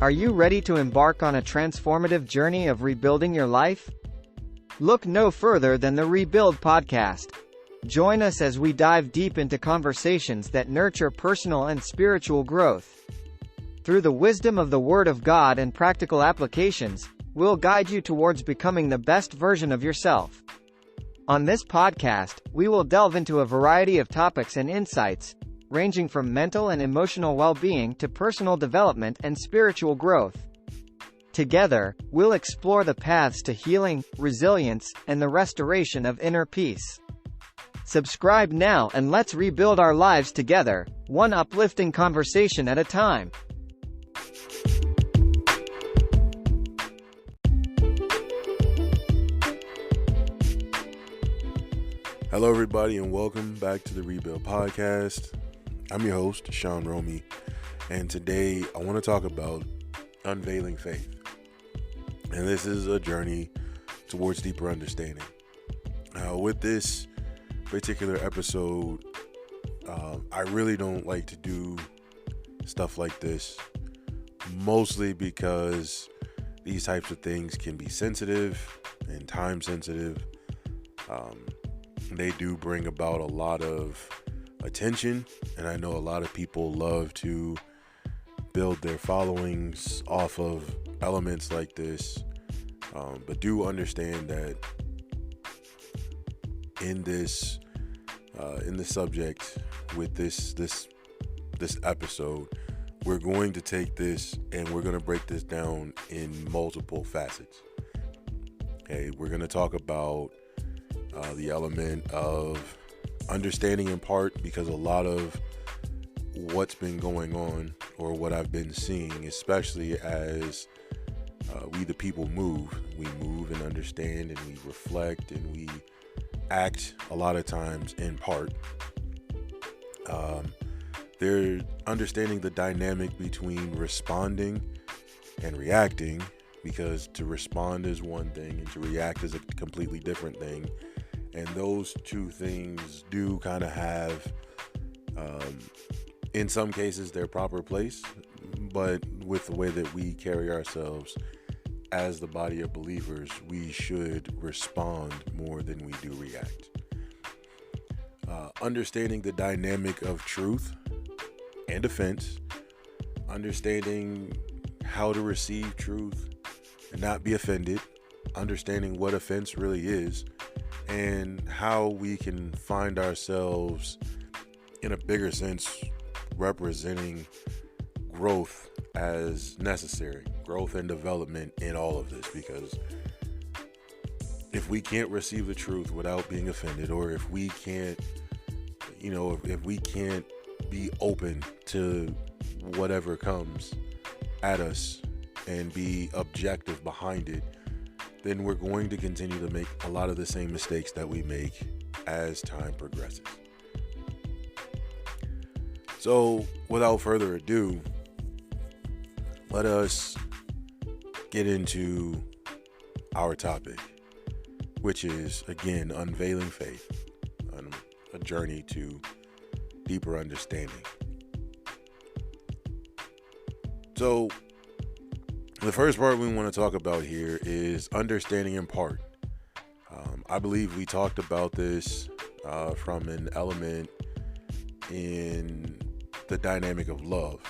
Are you ready to embark on a transformative journey of rebuilding your life? Look no further than the Rebuild Podcast. Join us as we dive deep into conversations that nurture personal and spiritual growth. Through the wisdom of the Word of God and practical applications, we'll guide you towards becoming the best version of yourself. On this podcast, we will delve into a variety of topics and insights, ranging from mental and emotional well-being to personal development and spiritual growth. Together, we'll explore the paths to healing, resilience, and the restoration of inner peace. Subscribe now and let's rebuild our lives together, one uplifting conversation at a time. Hello, everybody, and welcome back to the Rebuild Podcast. I'm your host, Sean Romy, and today I want to talk about unveiling faith. And this is a journey towards deeper understanding. With this particular episode, I really don't like to do stuff like this, mostly because these types of things can be sensitive and time sensitive. They do bring about a lot of attention, and I know a lot of people love to build their followings off of elements like this, but do understand that in this subject with this episode, we're going to take this and we're going to break this down in multiple facets. Okay, we're going to talk about the element of understanding in part, because a lot of what's been going on, or what I've been seeing, especially as we the people move and understand, and we reflect and we act a lot of times in part. They're understanding the dynamic between responding and reacting, because to respond is one thing and to react is a completely different thing. And those two things do kind of have, in some cases, their proper place, but with the way that we carry ourselves as the body of believers, we should respond more than we do react. Understanding the dynamic of truth and offense, understanding how to receive truth and not be offended, understanding what offense really is, and how we can find ourselves, in a bigger sense, representing growth as necessary, growth and development in all of this. Because if we can't receive the truth without being offended, or if we can't, if we can't be open to whatever comes at us and be objective behind it, then we're going to continue to make a lot of the same mistakes that we make as time progresses. So, without further ado, let us get into our topic, which is, again, unveiling faith, a journey to deeper understanding. So, the first part we want to talk about here is understanding in part. I believe we talked about this from an element in the dynamic of love.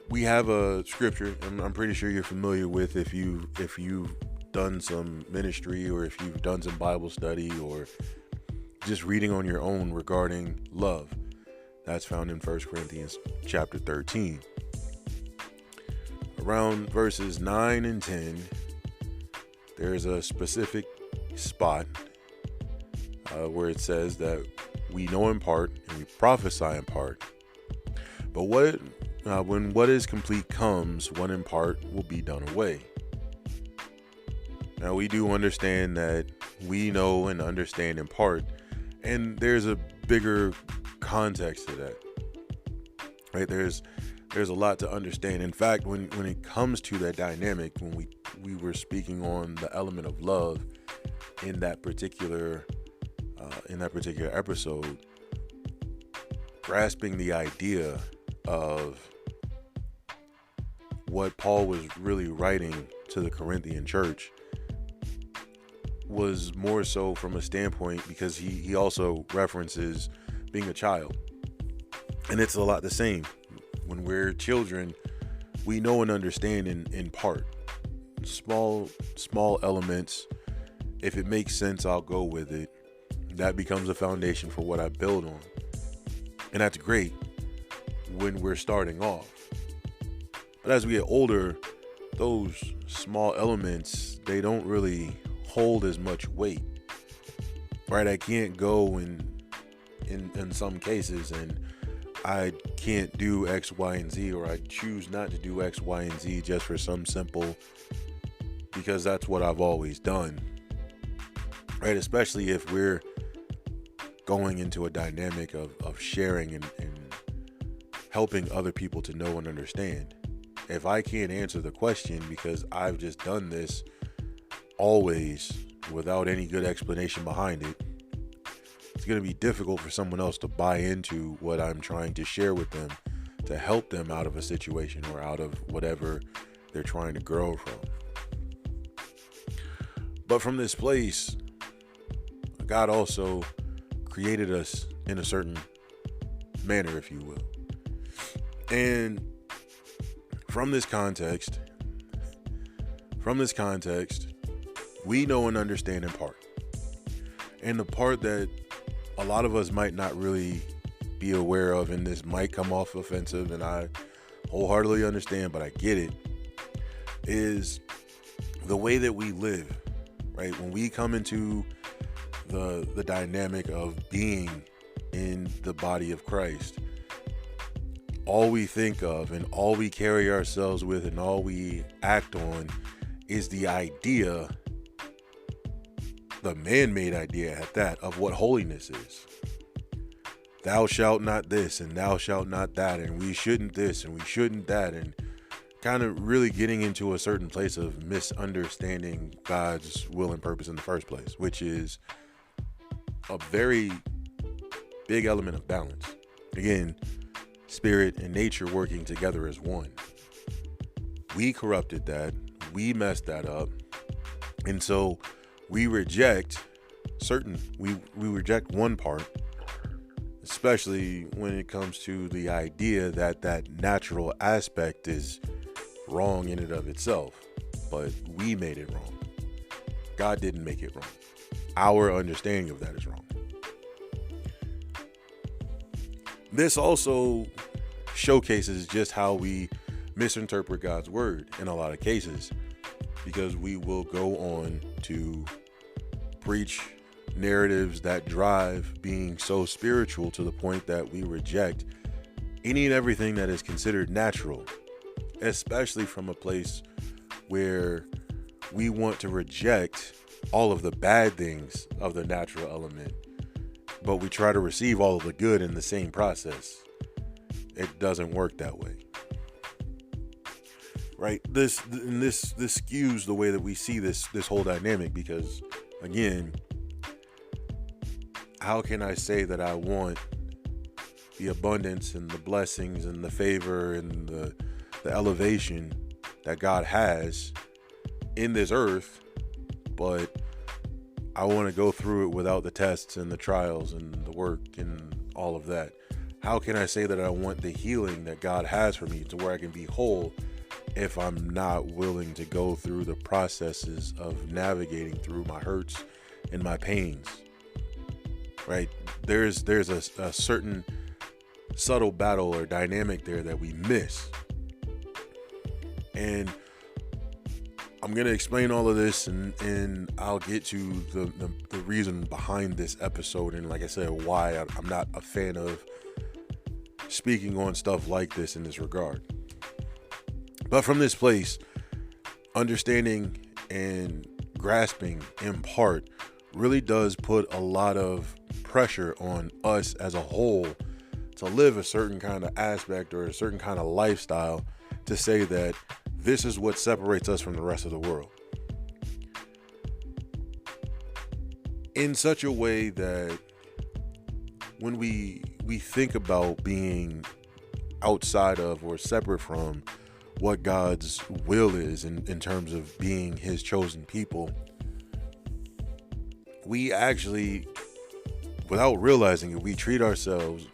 We have a scripture, and I'm pretty sure you're familiar with, if you've done some ministry, or if you've done some Bible study, or just reading on your own regarding love. That's found in 1 Corinthians chapter 13. Around verses 9 and 10, there's a specific spot where it says that we know in part and we prophesy in part. But when what is complete comes, what in part will be done away. Now, we do understand that we know and understand in part, and there's a bigger context to that, right? There's a lot to understand. In fact, when it comes to that dynamic, when we were speaking on the element of love in that particular episode, grasping the idea of what Paul was really writing to the Corinthian church was more so from a standpoint, because he also references being a child. And it's a lot the same. When we're children, we know and understand in part. Small elements. If it makes sense, I'll go with it. That becomes a foundation for what I build on. And that's great when we're starting off. But as we get older, those small elements, they don't really hold as much weight. Right? I can't go in some cases and I can't do X, Y, and Z, or I choose not to do X, Y, and Z just for some simple, because that's what I've always done. Right? Especially if we're going into a dynamic of sharing and helping other people to know and understand. If I can't answer the question because I've just done this always without any good explanation behind it, it's going to be difficult for someone else to buy into what I'm trying to share with them to help them out of a situation or out of whatever they're trying to grow from. But from this place, God also created us in a certain manner, if you will. And from this context, we know and understand in part. And the part that a lot of us might not really be aware of, and this might come off offensive, and I wholeheartedly understand, but I get it, is the way that we live, right? When we come into the dynamic of being in the body of Christ, all we think of and all we carry ourselves with and all we act on is the idea, the man-made idea at that, of what holiness is. Thou shalt not this and thou shalt not that, and we shouldn't this and we shouldn't that, and kind of really getting into a certain place of misunderstanding God's will and purpose in the first place, which is a very big element of balance. Again, spirit and nature working together as one. We corrupted that. We messed that up. And so we reject we reject one part, especially when it comes to the idea that natural aspect is wrong in and of itself. But we made it wrong. God didn't make it wrong. Our understanding of that is wrong. This also showcases just how we misinterpret God's word in a lot of cases, because we will go on to preach narratives that drive being so spiritual to the point that we reject any and everything that is considered natural, especially from a place where we want to reject all of the bad things of the natural element, but we try to receive all of the good in the same process. It doesn't work that way. Right? This skews the way that we see this whole dynamic, because again, how can I say that I want the abundance and the blessings and the favor and the elevation that God has in this earth, but I want to go through it without the tests and the trials and the work and all of that? How can I say that I want the healing that God has for me to where I can be whole if I'm not willing to go through the processes of navigating through my hurts and my pains? Right? There's a certain subtle battle or dynamic there that we miss. And I'm going to explain all of this, and I'll get to the reason behind this episode, and like I said, why I'm not a fan of speaking on stuff like this in this regard. But from this place, understanding and grasping in part really does put a lot of pressure on us as a whole to live a certain kind of aspect or a certain kind of lifestyle, to say that this is what separates us from the rest of the world, in such a way that when we think about being outside of or separate from what God's will is in terms of being his chosen people, we actually, without realizing it, we treat ourselves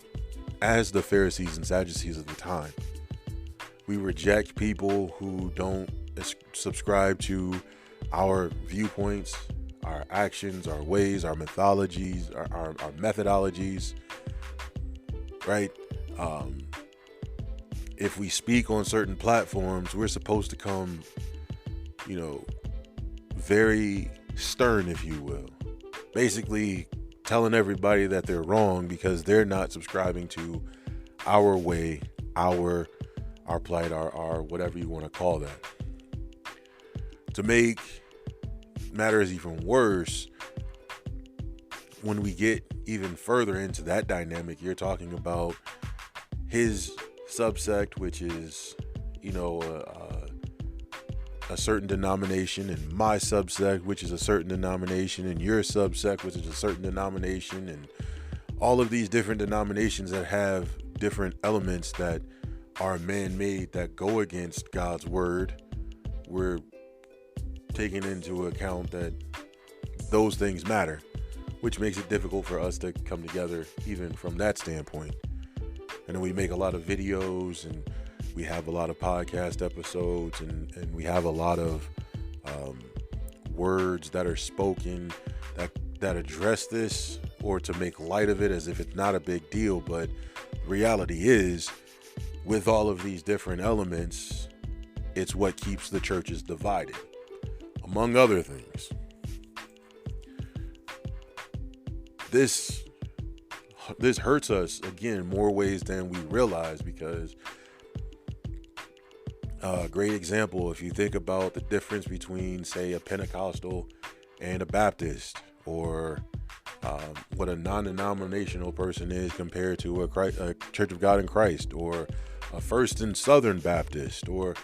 as the Pharisees and Sadducees of the time. We reject people who don't subscribe to our viewpoints, our actions, our ways, our mythologies, our methodologies, right? If we speak on certain platforms, we're supposed to come, very stern, if you will. Basically telling everybody that they're wrong because they're not subscribing to our way, our plight, our whatever you want to call that. To make matters even worse, when we get even further into that dynamic, you're talking about his subsect, which is, a certain denomination, and my subsect, which is a certain denomination, and your subsect, which is a certain denomination, and all of these different denominations that have different elements that are man-made that go against God's word. We're taking into account that those things matter, which makes it difficult for us to come together even from that standpoint. And then we make a lot of videos, and we have a lot of podcast episodes, and we have a lot of words that are spoken that address this, or to make light of it as if it's not a big deal. But reality is, with all of these different elements, it's what keeps the churches divided, among other things. This hurts us, again, more ways than we realize, because a great example, if you think about the difference between, say, a Pentecostal and a Baptist, or what a non-denominational person is compared to a Church of God in Christ, or a First and Southern Baptist, or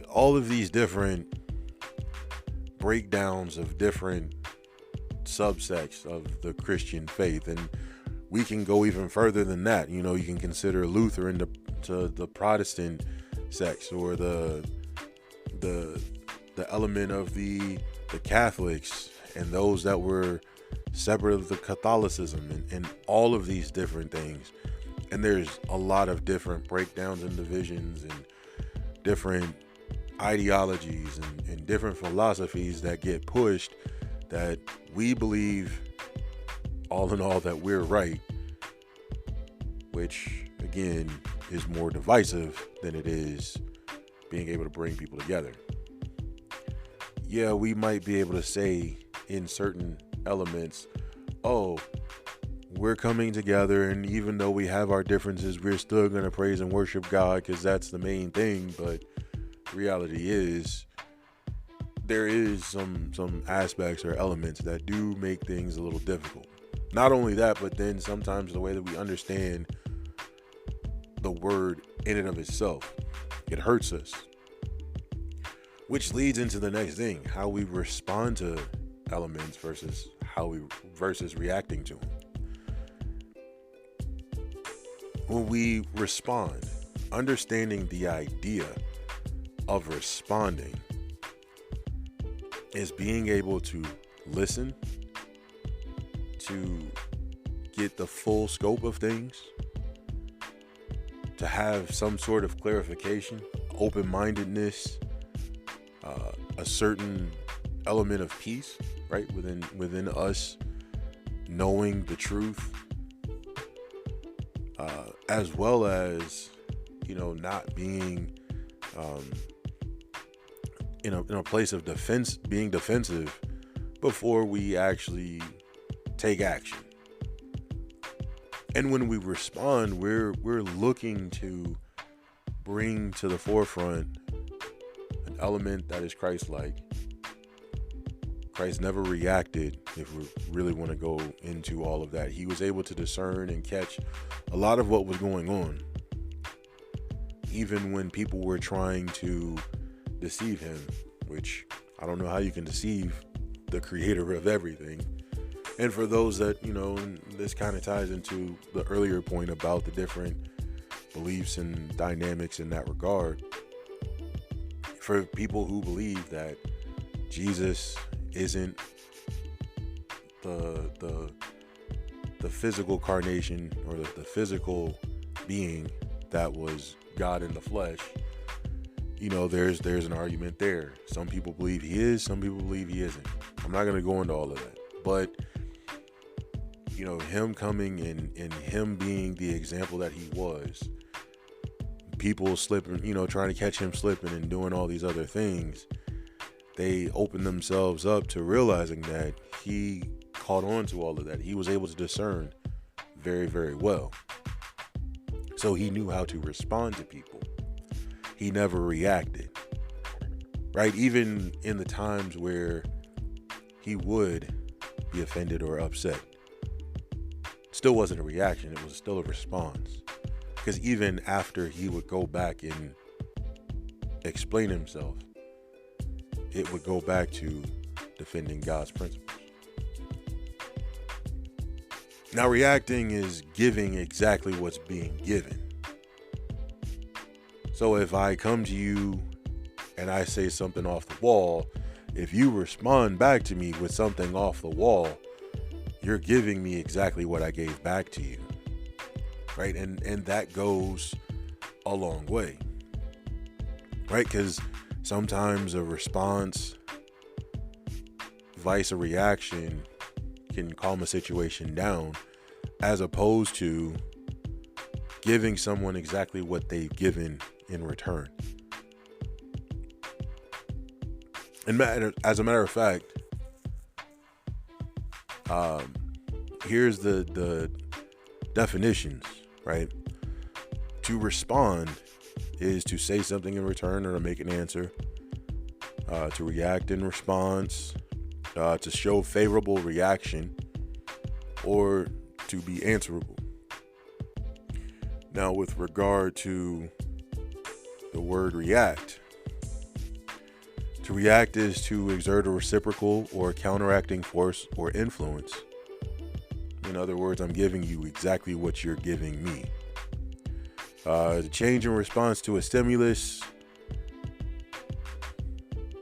all of these different breakdowns of different subsects of the Christian faith. And we can go even further than that. You can consider Luther to the Protestant sects, or the element of the Catholics, and those that were separate of the Catholicism, and all of these different things. And there's a lot of different breakdowns and divisions, and different ideologies, and different philosophies that get pushed, that we believe, all in all, that we're right, which again is more divisive than it is being able to bring people together. Yeah, we might be able to say in certain elements, oh, we're coming together, and even though we have our differences, we're still going to praise and worship God, because that's the main thing. But reality is, there is some aspects or elements that do make things a little difficult. Not only that, but then sometimes the way that we understand the word in and of itself, it hurts us. Which leads into the next thing, how we respond to elements versus reacting to them. When we respond, understanding the idea of responding is being able to listen, to get the full scope of things, to have some sort of clarification, open-mindedness, a certain element of peace, right, within us, knowing the truth, as well as, not being in a place of defense, being defensive before we actually take action. And when we respond, we're looking to bring to the forefront an element that is Christ-like. Christ never reacted, if we really want to go into all of that. He was able to discern and catch a lot of what was going on, even when people were trying to deceive him, which I don't know how you can deceive the creator of everything. And for those that, and this kind of ties into the earlier point about the different beliefs and dynamics in that regard, for people who believe that Jesus isn't the physical carnation or the physical being that was God in the flesh, there's an argument there. Some people believe he is, some people believe he isn't. I'm not going to go into all of that. But, him coming and him being the example that he was, people slipping, trying to catch him slipping and doing all these other things, they opened themselves up to realizing that he caught on to all of that. He was able to discern very, very well. So he knew how to respond to people. He never reacted, right? Even in the times where he would be offended or upset, still wasn't a reaction. It was still a response. Because even after he would go back and explain himself, it would go back to defending God's principles. Now, reacting is giving exactly what's being given. So if I come to you and I say something off the wall, if you respond back to me with something off the wall, you're giving me exactly what I gave back to you. Right? And that goes a long way. Right? Because sometimes a response, vice a reaction, can calm a situation down, as opposed to giving someone exactly what they've given in return. And as a matter of fact, here's the definitions, right? To respond is to say something in return or to make an answer. To react in response, to show favorable reaction, or to be answerable. Now, with regard to the word react, to react is to exert a reciprocal or counteracting force or influence. In other words, I'm giving you exactly what you're giving me. To change in response to a stimulus,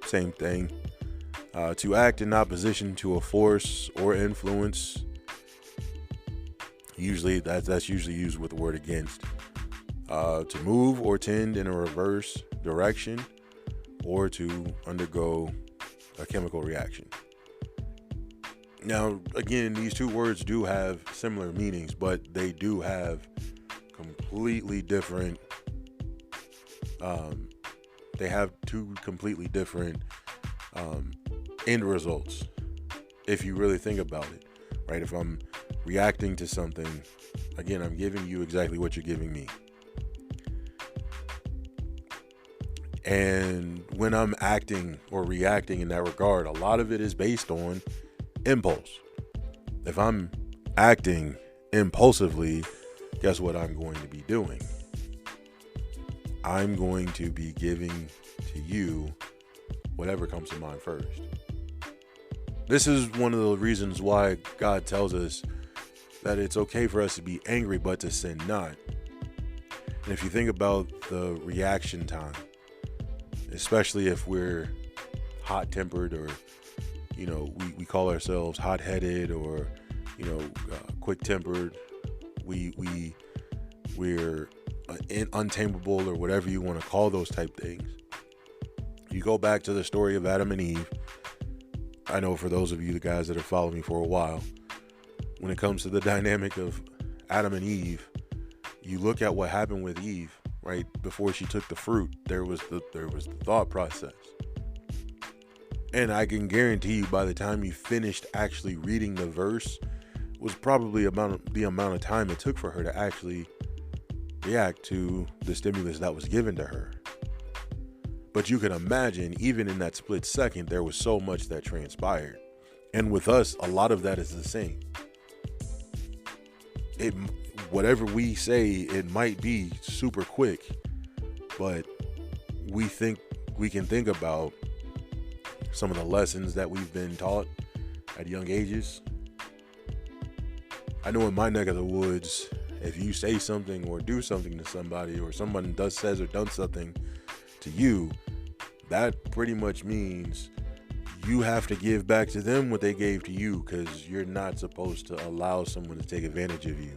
same thing. To act in opposition to a force or influence, usually that's usually used with the word against. To move or tend in a reverse direction, or to undergo a chemical reaction. Now, again, these two words do have similar meanings, but they do have completely different, they have two completely different end results, if you really think about it, right? If I'm reacting to something, again, I'm giving you exactly what you're giving me. And when I'm acting or reacting in that regard, a lot of it is based on impulse. If I'm acting impulsively, guess what I'm going to be doing? I'm going to be giving to you whatever comes to mind first. This is one of the reasons why God tells us that it's okay for us to be angry, but to sin not. And if you think about the reaction time, especially if we're hot-tempered or, we call ourselves hot-headed or, quick-tempered, we're untamable or whatever you want to call those type things. You go back to the story of Adam and Eve. I know for those of you, the guys that have followed me for a while, when it comes to the dynamic of Adam and Eve, you look at what happened with Eve, right? Before she took the fruit, there was the thought process. And I can guarantee you by the time you finished actually reading the verse was probably about the amount of time it took for her to actually react to the stimulus that was given to her. But you can imagine, even in that split second, there was so much that transpired. And with us, a lot of that is the same. Whatever we say, it might be super quick, but we can think about some of the lessons that we've been taught at young ages. I know in my neck of the woods, if you say something or do something to somebody, or someone says or done something to you, that pretty much means you have to give back to them what they gave to you, because you're not supposed to allow someone to take advantage of you,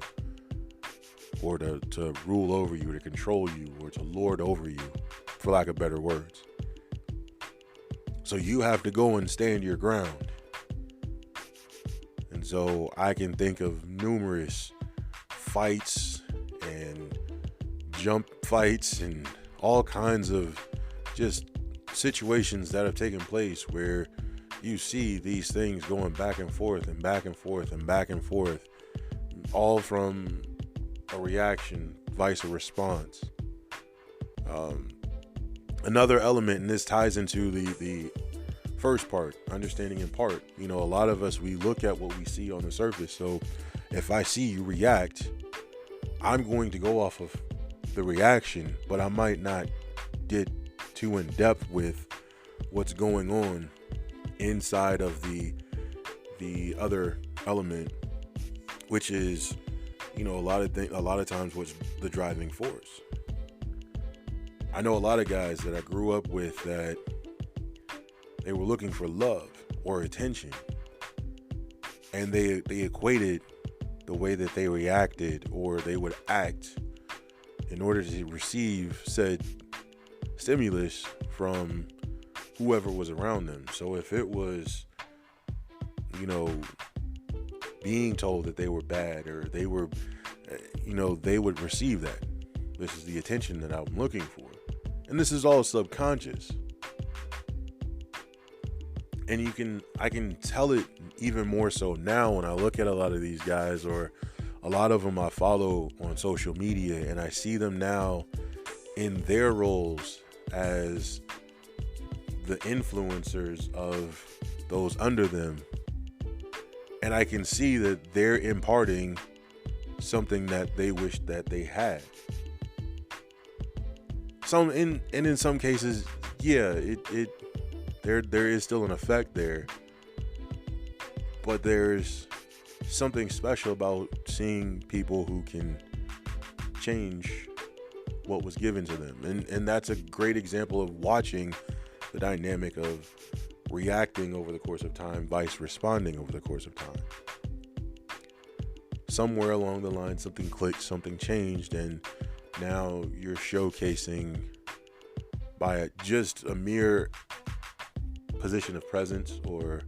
or to rule over you, or to control you, or to lord over you, for lack of better words. So you have to go and stand your ground. And so I can think of numerous fights and jump fights and all kinds of just situations that have taken place where you see these things going back and forth and back and forth and back and forth, all from a reaction, vice a response. Another element, and this ties into the first part, understanding in part. A lot of us, we look at what we see on the surface. So if I see you react, I'm going to go off of the reaction, but I might not get too in depth with what's going on inside of the other element, which is, a lot of times what's the driving force. I know a lot of guys that I grew up with that they were looking for love or attention, and they equated the way that they reacted or they would act in order to receive said stimulus from whoever was around them. So if it was, being told that they were bad, or they were, they would receive that. This is the attention that I'm looking for. And this is all subconscious. And I can tell it even more so now when I look at a lot of these guys, or a lot of them I follow on social media, and I see them now in their roles as the influencers of those under them. And I can see that they're imparting something that they wish that they had. In some cases, yeah, there is still an effect there, but there's something special about seeing people who can change what was given to them. And that's a great example of watching the dynamic of reacting over the course of time, vice responding over the course of time. Somewhere along the line, something clicked, something changed, and now you're showcasing by just a mere position of presence, or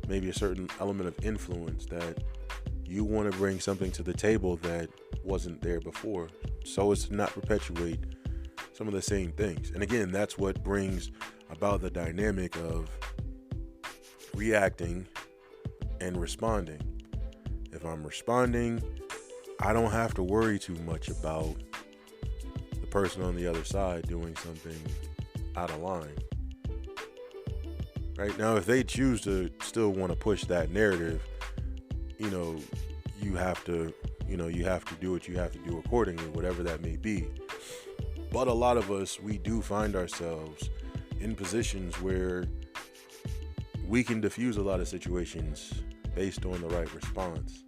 maybe a certain element of influence, that you want to bring something to the table that wasn't there before, so as to not perpetuate some of the same things. And again, that's what brings about the dynamic of reacting and responding. If I'm responding, I don't have to worry too much about the person on the other side doing something out of line. Right now, if they choose to still want to push that narrative, you have to do what you have to do accordingly, whatever that may be. But a lot of us, we do find ourselves in positions where we can diffuse a lot of situations based on the right response,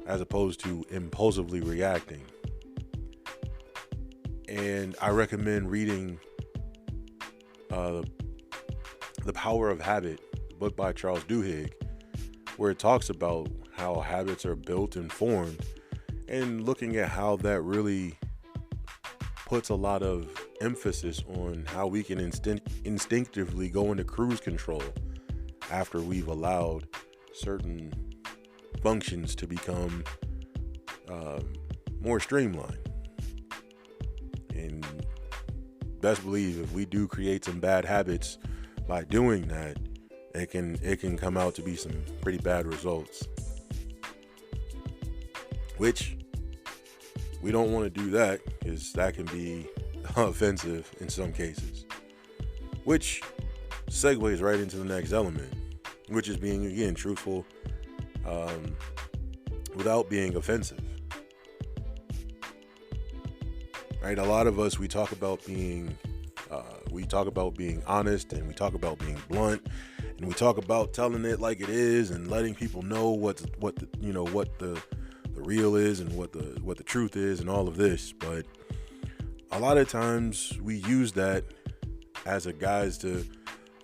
as opposed to impulsively reacting. And I recommend reading The Power of Habit, a book by Charles Duhigg, where it talks about how habits are built and formed, and looking at how that really puts a lot of emphasis on how we can instinctively go into cruise control after we've allowed certain functions to become more streamlined. And best believe, if we do create some bad habits by doing that, it can come out to be some pretty bad results, which we don't want to do that, because that can be offensive in some cases, which segues right into the next element, which is being, again, truthful without being offensive. Right? A lot of us, we talk about being honest, and we talk about being blunt, and we talk about telling it like it is, and letting people know what the real is, and what the truth is, and all of this. But a lot of times we use that as a guys to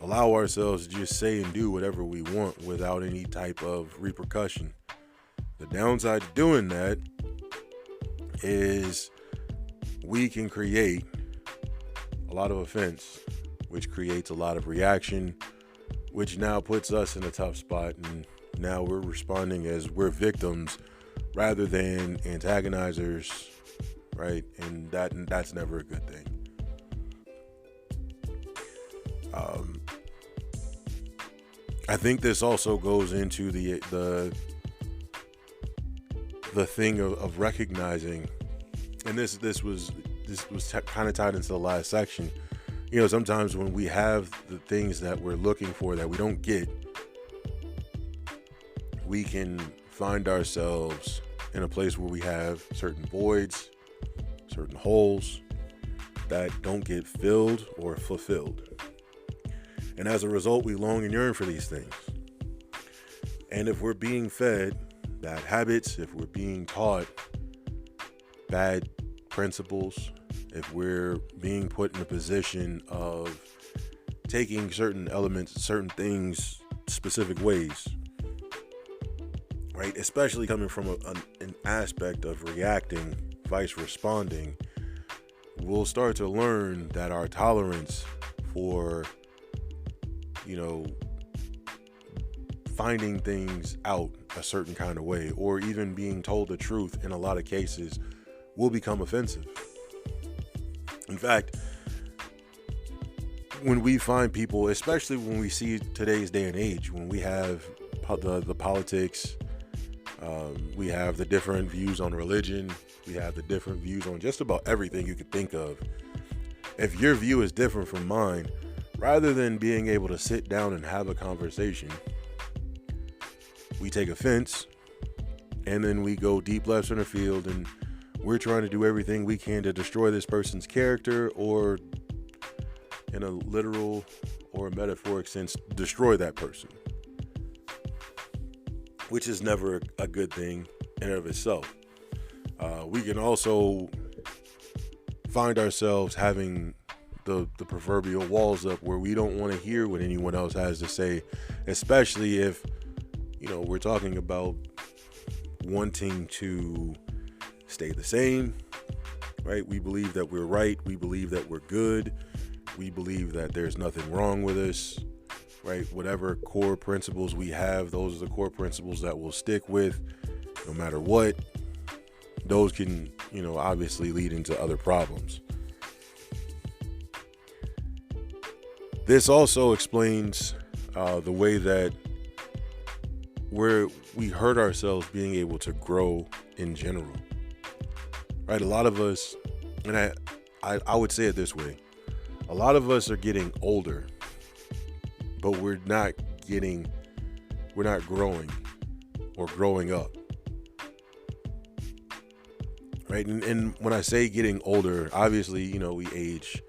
allow ourselves to just say and do whatever we want without any type of repercussion. The downside to doing that is we can create a lot of offense, which creates a lot of reaction, which now puts us in a tough spot, and now we're responding as we're victims rather than antagonizers, right? And that's never a good thing. I think this also goes into the thing of recognizing, and this was kind of tied into the last section. You know, sometimes when we have the things that we're looking for that we don't get, we can find ourselves in a place where we have certain voids, certain holes that don't get filled or fulfilled. And as a result, we long and yearn for these things. And if we're being fed bad habits, if we're being taught bad principles, if we're being put in a position of taking certain elements, certain things, specific ways, right? Especially coming from an aspect of reacting, vice responding, we'll start to learn that our tolerance for, finding things out a certain kind of way, or even being told the truth in a lot of cases, will become offensive. In fact, when we find people, especially when we see today's day and age, when we have the politics, we have the different views on religion, we have the different views on just about everything you could think of. If your view is different from mine, rather than being able to sit down and have a conversation, we take offense, and then we go deep left center field, and we're trying to do everything we can to destroy this person's character, or in a literal or a metaphoric sense, destroy that person, which is never a good thing in and of itself. We can also find ourselves having the proverbial walls up where we don't want to hear what anyone else has to say, especially if, we're talking about wanting to stay the same, right? We believe that we're right. We believe that we're good. We believe that there's nothing wrong with us, right? Whatever core principles we have, those are the core principles that we'll stick with no matter what. Those can, obviously lead into other problems. This also explains the way that we hurt ourselves being able to grow in general, right? A lot of us, and I would say it this way, a lot of us are getting older, but we're not growing or growing up, right? And when I say getting older, obviously, we age,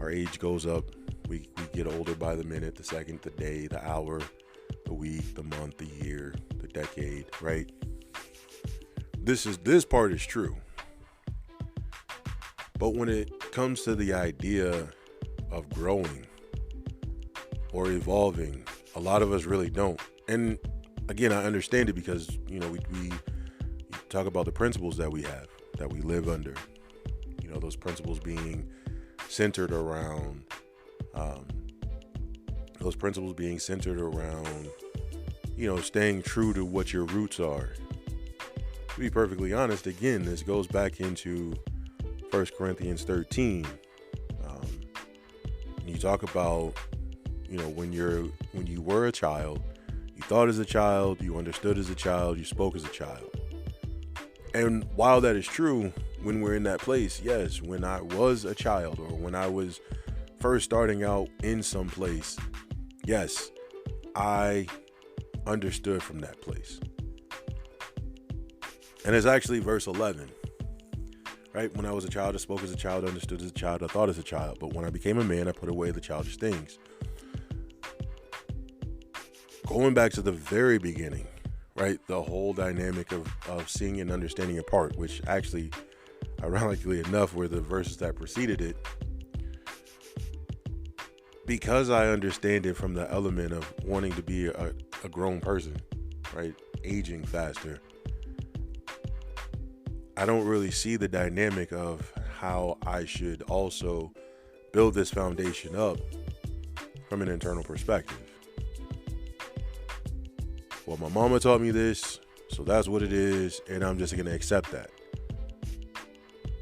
our age goes up. We get older by the minute, the second, the day, the hour, the week, the month, the year, the decade, right? This part is true. But when it comes to the idea of growing or evolving, a lot of us really don't. And again, I understand it because, we talk about the principles that we have, that we live under, those principles being centered around staying true to what your roots are. To be perfectly honest, again, this goes back into 1 Corinthians 13. You talk about, when you were a child, you thought as a child, you understood as a child, you spoke as a child. And while that is true, when we're in that place, yes, when I was a child or when I was first starting out in some place, yes, I understood from that place. And it's actually verse 11, right? When I was a child, I spoke as a child, understood as a child, I thought as a child. But when I became a man, I put away the childish things. Going back to the very beginning, right? The whole dynamic of seeing and understanding apart, which actually, ironically enough, were the verses that preceded it. because I understand it from the element of wanting to be a grown person, right? Aging faster. I don't really see the dynamic of how I should also build this foundation up from an internal perspective. Well, my mama taught me this, so that's what it is, and I'm just going to accept that.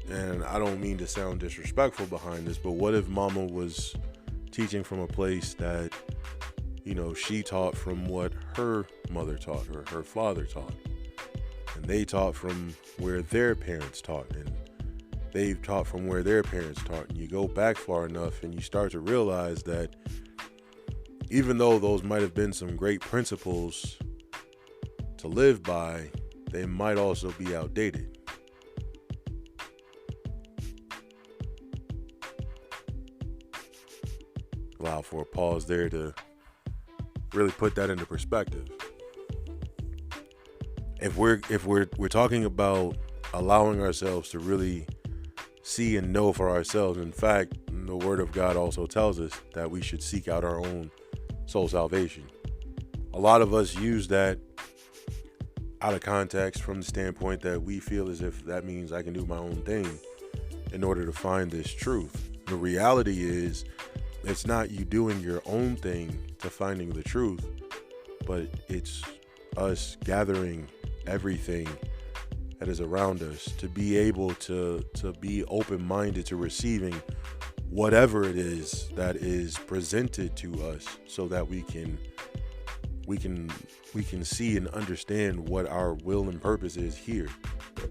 And I don't mean to sound disrespectful behind this, but what if mama was teaching from a place that, she taught from what her mother taught or her father taught, and they taught from where their parents taught, and they've taught from where their parents taught, and you go back far enough and you start to realize that even though those might have been some great principles to live by, they might also be outdated. Allow for a pause there to really put that into perspective. If we're talking about allowing ourselves to really see and know for ourselves, in fact, the Word of God also tells us that we should seek out our own soul salvation. A lot of us use that out of context from the standpoint that we feel as if that means I can do my own thing in order to find this truth. The reality is, it's not you doing your own thing to finding the truth, but it's us gathering everything that is around us to be able to be open-minded to receiving whatever it is that is presented to us, so that we can see and understand what our will and purpose is here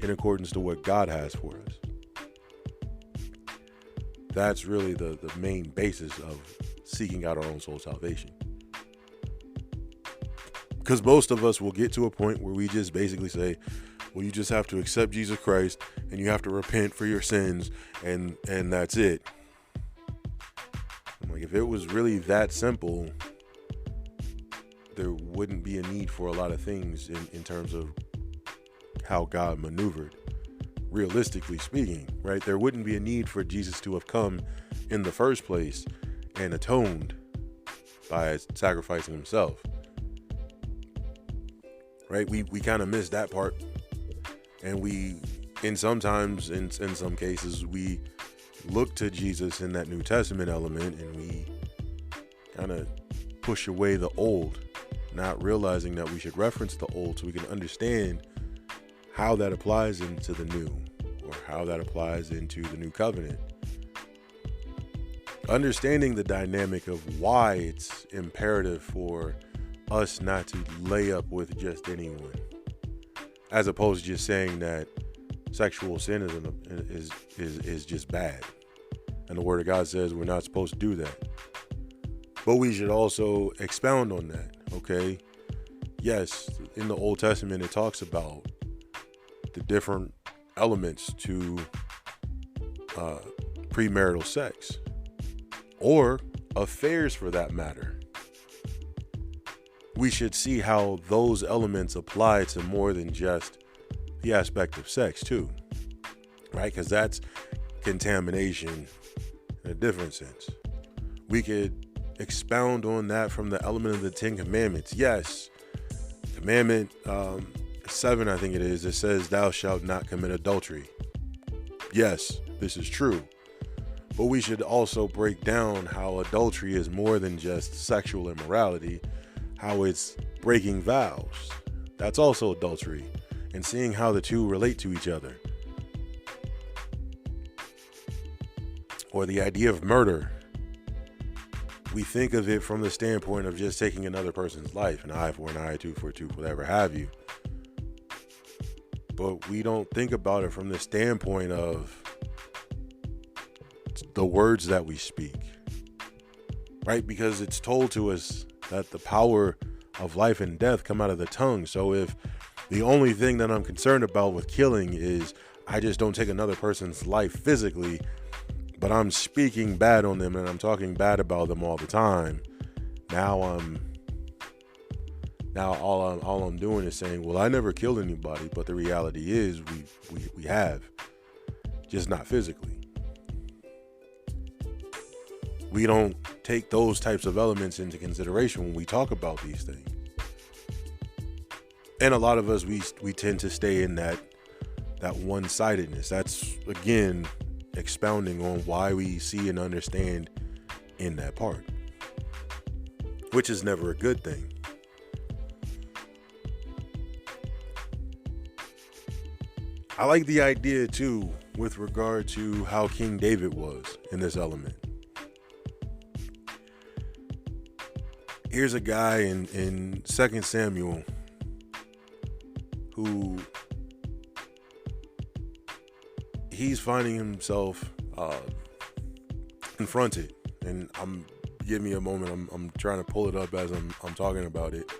in accordance to what God has for us. That's really the main basis of seeking out our own soul salvation. Because most of us will get to a point where we just basically say, well, you just have to accept Jesus Christ and you have to repent for your sins, and that's it. I'm like, if it was really that simple, there wouldn't be a need for a lot of things in terms of how God maneuvered. Realistically speaking, right? There wouldn't be a need for Jesus to have come in the first place and atoned by sacrificing himself. Right? We kind of miss that part. And in some cases, we look to Jesus in that New Testament element, and we kind of push away the old, not realizing that we should reference the old so we can understand how that applies into the new, or how that applies into the new covenant. Understanding the dynamic of why it's imperative for us not to lay up with just anyone, as opposed to just saying that sexual sin is just bad, and the Word of God says we're not supposed to do that. But we should also expound on that. Okay, yes, in the Old Testament it talks about the different elements to premarital sex, or affairs for that matter. We should see how those elements apply to more than just the aspect of sex too, right? Because that's contamination in a different sense. We could expound on that from the element of the Ten Commandments. Yes, commandment 7, I think it is, it says, thou shalt not commit adultery. Yes, this is true. But we should also break down how adultery is more than just sexual immorality, how it's breaking vows. That's also adultery, and seeing how the two relate to each other. Or the idea of murder. We think of it from the standpoint of just taking another person's life, an eye for an eye, tooth for a tooth, whatever have you. But we don't think about it from the standpoint of the words that we speak, right? Because it's told to us that the power of life and death come out of the tongue. So if the only thing that I'm concerned about with killing is I just don't take another person's life physically, but I'm speaking bad on them and I'm talking bad about them all the time, now all I'm doing is saying, well, I never killed anybody, but the reality is we have, just not physically. we don't take those types of elements into consideration when we talk about these things. And a lot of us, we tend to stay in that one-sidedness. That's, again, expounding on why we see and understand in that part, which is never a good thing. I like the idea too with regard to how King David was in this element. Here's a guy in 2 Samuel who he's finding himself confronted, and give me a moment. I'm trying to pull it up as I'm talking about it.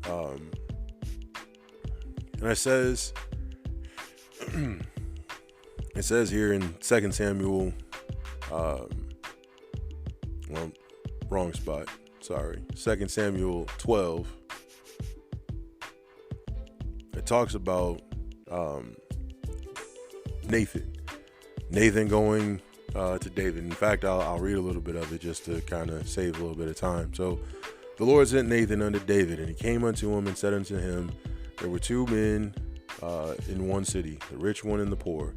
And it says here in 2 Samuel, wrong spot. Sorry, 2 Samuel 12. It talks about Nathan going to David. In fact, I'll read a little bit of it just to kind of save a little bit of time. So the Lord sent Nathan unto David, and he came unto him and said unto him, there were two men in one city, the rich one and the poor.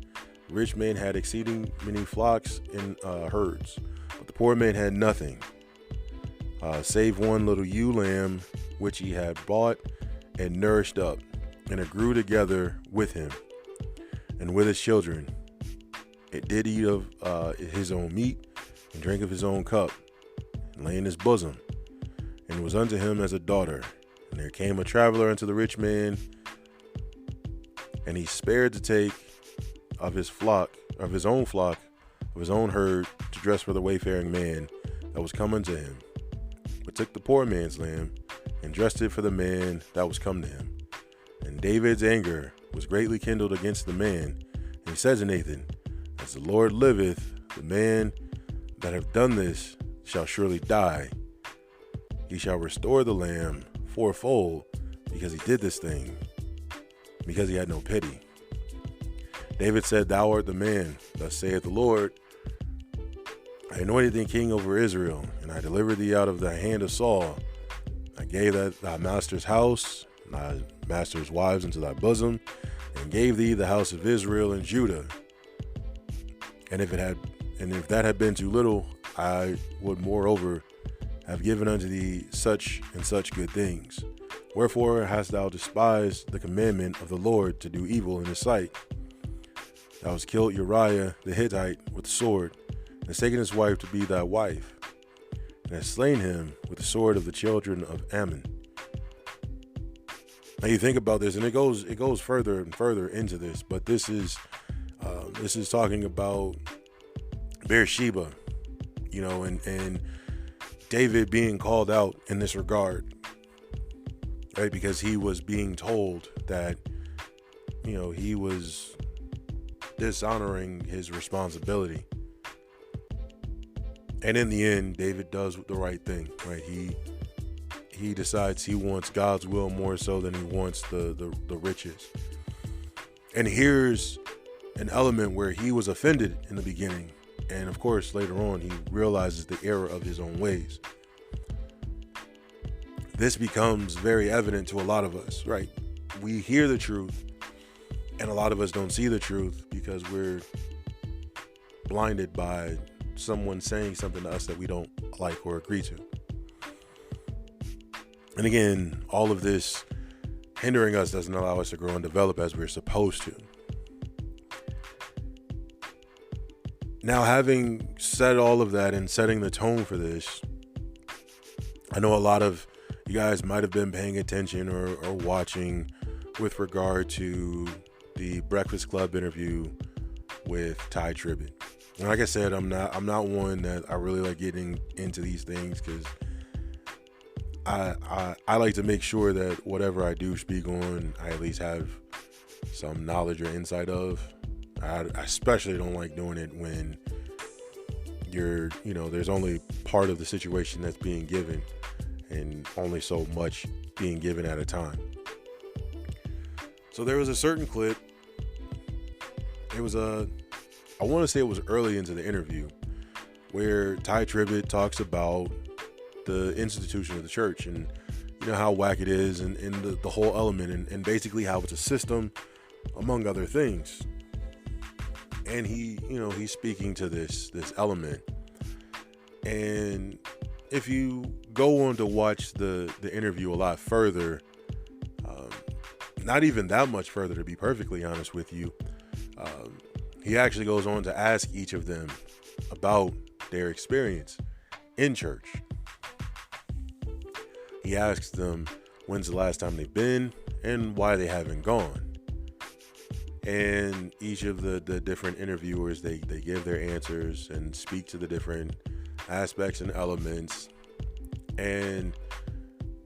The rich man had exceeding many flocks and herds, but the poor man had nothing, save one little ewe lamb, which he had bought and nourished up, and it grew together with him and with his children. It did eat of his own meat and drink of his own cup, and lay in his bosom, and was unto him as a daughter. And there came a traveler unto the rich man, and he spared to take of his own herd, to dress for the wayfaring man that was come unto him, but took the poor man's lamb, and dressed it for the man that was come to him. And David's anger was greatly kindled against the man, and he said to Nathan, as the Lord liveth, the man that hath done this shall surely die. He shall restore the lamb fourfold, because he did this thing, because he had no pity. David said, thou art the man, thus saith the Lord, I anointed thee king over Israel, and I delivered thee out of the hand of Saul. I gave thy master's house, and thy master's wives into thy bosom, and gave thee the house of Israel and Judah. And if that had been too little, I would moreover have given unto thee such and such good things. Wherefore hast thou despised the commandment of the Lord to do evil in his sight? Thou hast killed Uriah the Hittite with the sword, and hast taken his wife to be thy wife, and hast slain him with the sword of the children of Ammon. Now you think about this, and it goes further and further into this, but this is talking about Bathsheba, and David being called out in this regard, right? Because he was being told that, he was dishonoring his responsibility. And in the end, David does the right thing, right? He decides he wants God's will more so than he wants the riches. And here's an element where he was offended in the beginning. And of course, later on, he realizes the error of his own ways. This becomes very evident to a lot of us, right? We hear the truth, and a lot of us don't see the truth because we're blinded by someone saying something to us that we don't like or agree to. And again, all of this hindering us doesn't allow us to grow and develop as we're supposed to. Now, having said all of that and setting the tone for this, I know a lot of you guys might have been paying attention or watching with regard to the Breakfast Club interview with Ty Tribbett. And like I said, I'm not one that I really like getting into these things because I like to make sure that whatever I do speak on, I at least have some knowledge or insight of. I especially don't like doing it when there's only part of the situation that's being given and only so much being given at a time. So there was a certain clip. I want to say it was early into the interview where Ty Tribbett talks about the institution of the church and how whack it is, and the whole element, and basically how it's a system, among other things. And he's speaking to this element. And if you go on to watch the interview a lot further, not even that much further, to be perfectly honest with you, he actually goes on to ask each of them about their experience in church. He asks them when's the last time they've been and why they haven't gone. And each of the different interviewers, they give their answers and speak to the different aspects and elements. And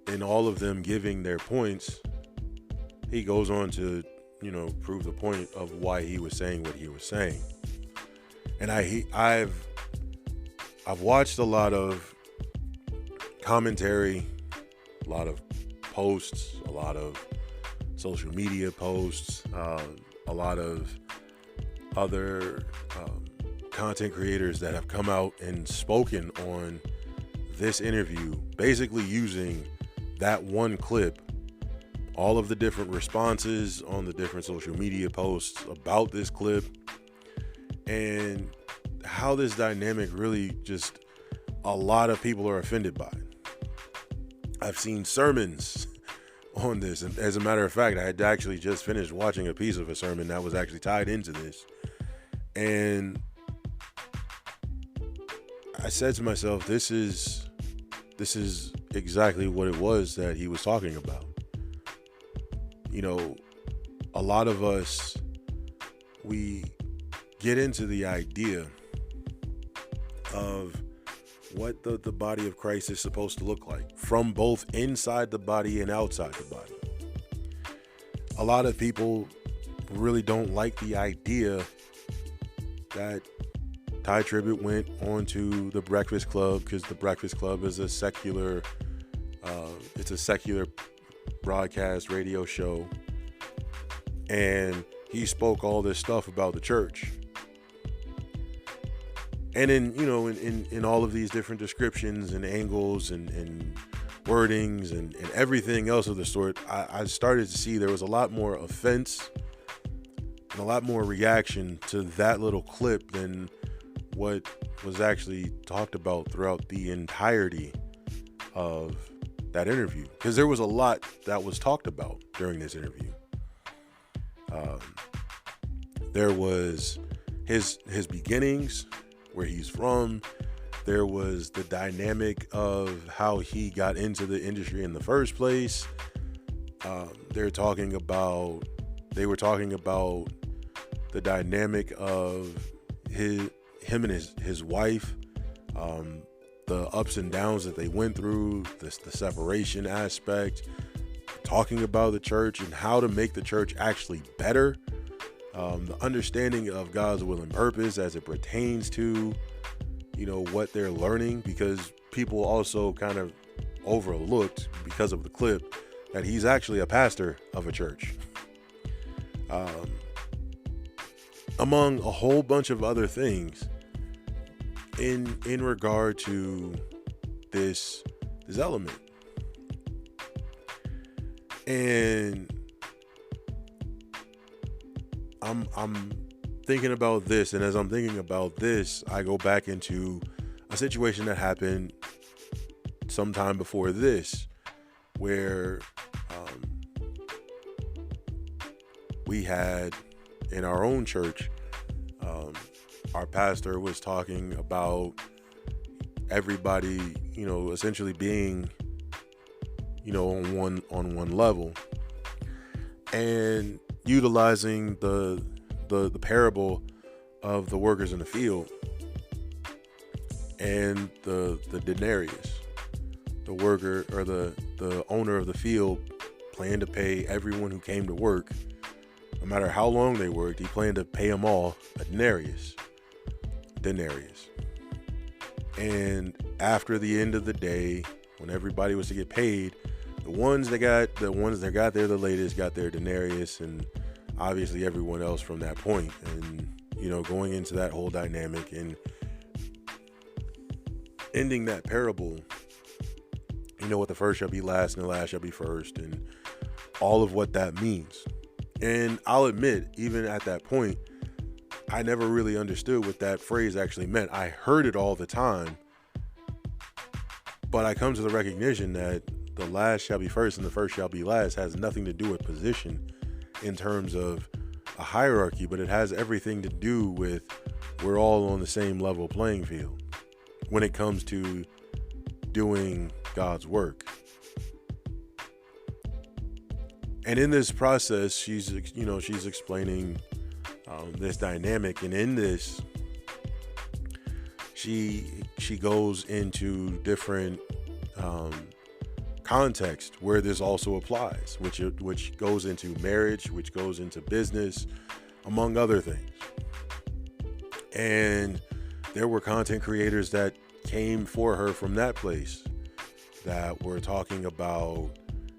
in all of them giving their points, he goes on to, prove the point of why he was saying what he was saying. And I've watched a lot of commentary, a lot of posts, a lot of social media posts, a lot of other content creators that have come out and spoken on this interview, basically using that one clip, all of the different responses on the different social media posts about this clip, and how this dynamic really just a lot of people are offended by. I've seen sermons on this, and as a matter of fact, I had actually just finished watching a piece of a sermon that was actually tied into this, and I said to myself, this is exactly what it was that he was talking about. A lot of us, we get into the idea of what the body of Christ is supposed to look like, from both inside the body and outside the body. A lot of people really don't like the idea that Ty Tribbett went on to the Breakfast Club, because the Breakfast Club is a secular broadcast radio show, and he spoke all this stuff about the church. And in all of these different descriptions and angles and wordings and everything else of the sort, I started to see there was a lot more offense and a lot more reaction to that little clip than what was actually talked about throughout the entirety of that interview. Because there was a lot that was talked about during this interview. There was his beginnings, where he's from. There was the dynamic of how he got into the industry in the first place. They were talking about the dynamic of him and his wife, the ups and downs that they went through, the separation aspect, talking about the church and how to make the church actually better. The understanding of God's will and purpose as it pertains to, what they're learning, because people also kind of overlooked, because of the clip, that he's actually a pastor of a church. Among a whole bunch of other things in regard to this element. And I'm thinking about this, and as I'm thinking about this, I go back into a situation that happened sometime before this, where we had in our own church, our pastor was talking about everybody, essentially being, on one level, and utilizing the parable of the workers in the field and the denarius. The worker, or the owner of the field, planned to pay everyone who came to work, no matter how long they worked. He planned to pay them all a denarius. And after the end of the day, when everybody was to get paid, the ones that got there the latest got their denarius, and obviously everyone else from that point. And going into that whole dynamic and ending that parable, what the first shall be last and the last shall be first, and all of what that means. And I'll admit, even at that point, I never really understood what that phrase actually meant. I heard it all the time, but I come to the recognition that the last shall be first and the first shall be last has nothing to do with position in terms of a hierarchy, but it has everything to do with we're all on the same level playing field when it comes to doing God's work. And in this process, she's explaining this dynamic, and in this, she goes into different context where this also applies, which goes into marriage, which goes into business, among other things. And there were content creators that came for her from that place that were talking about,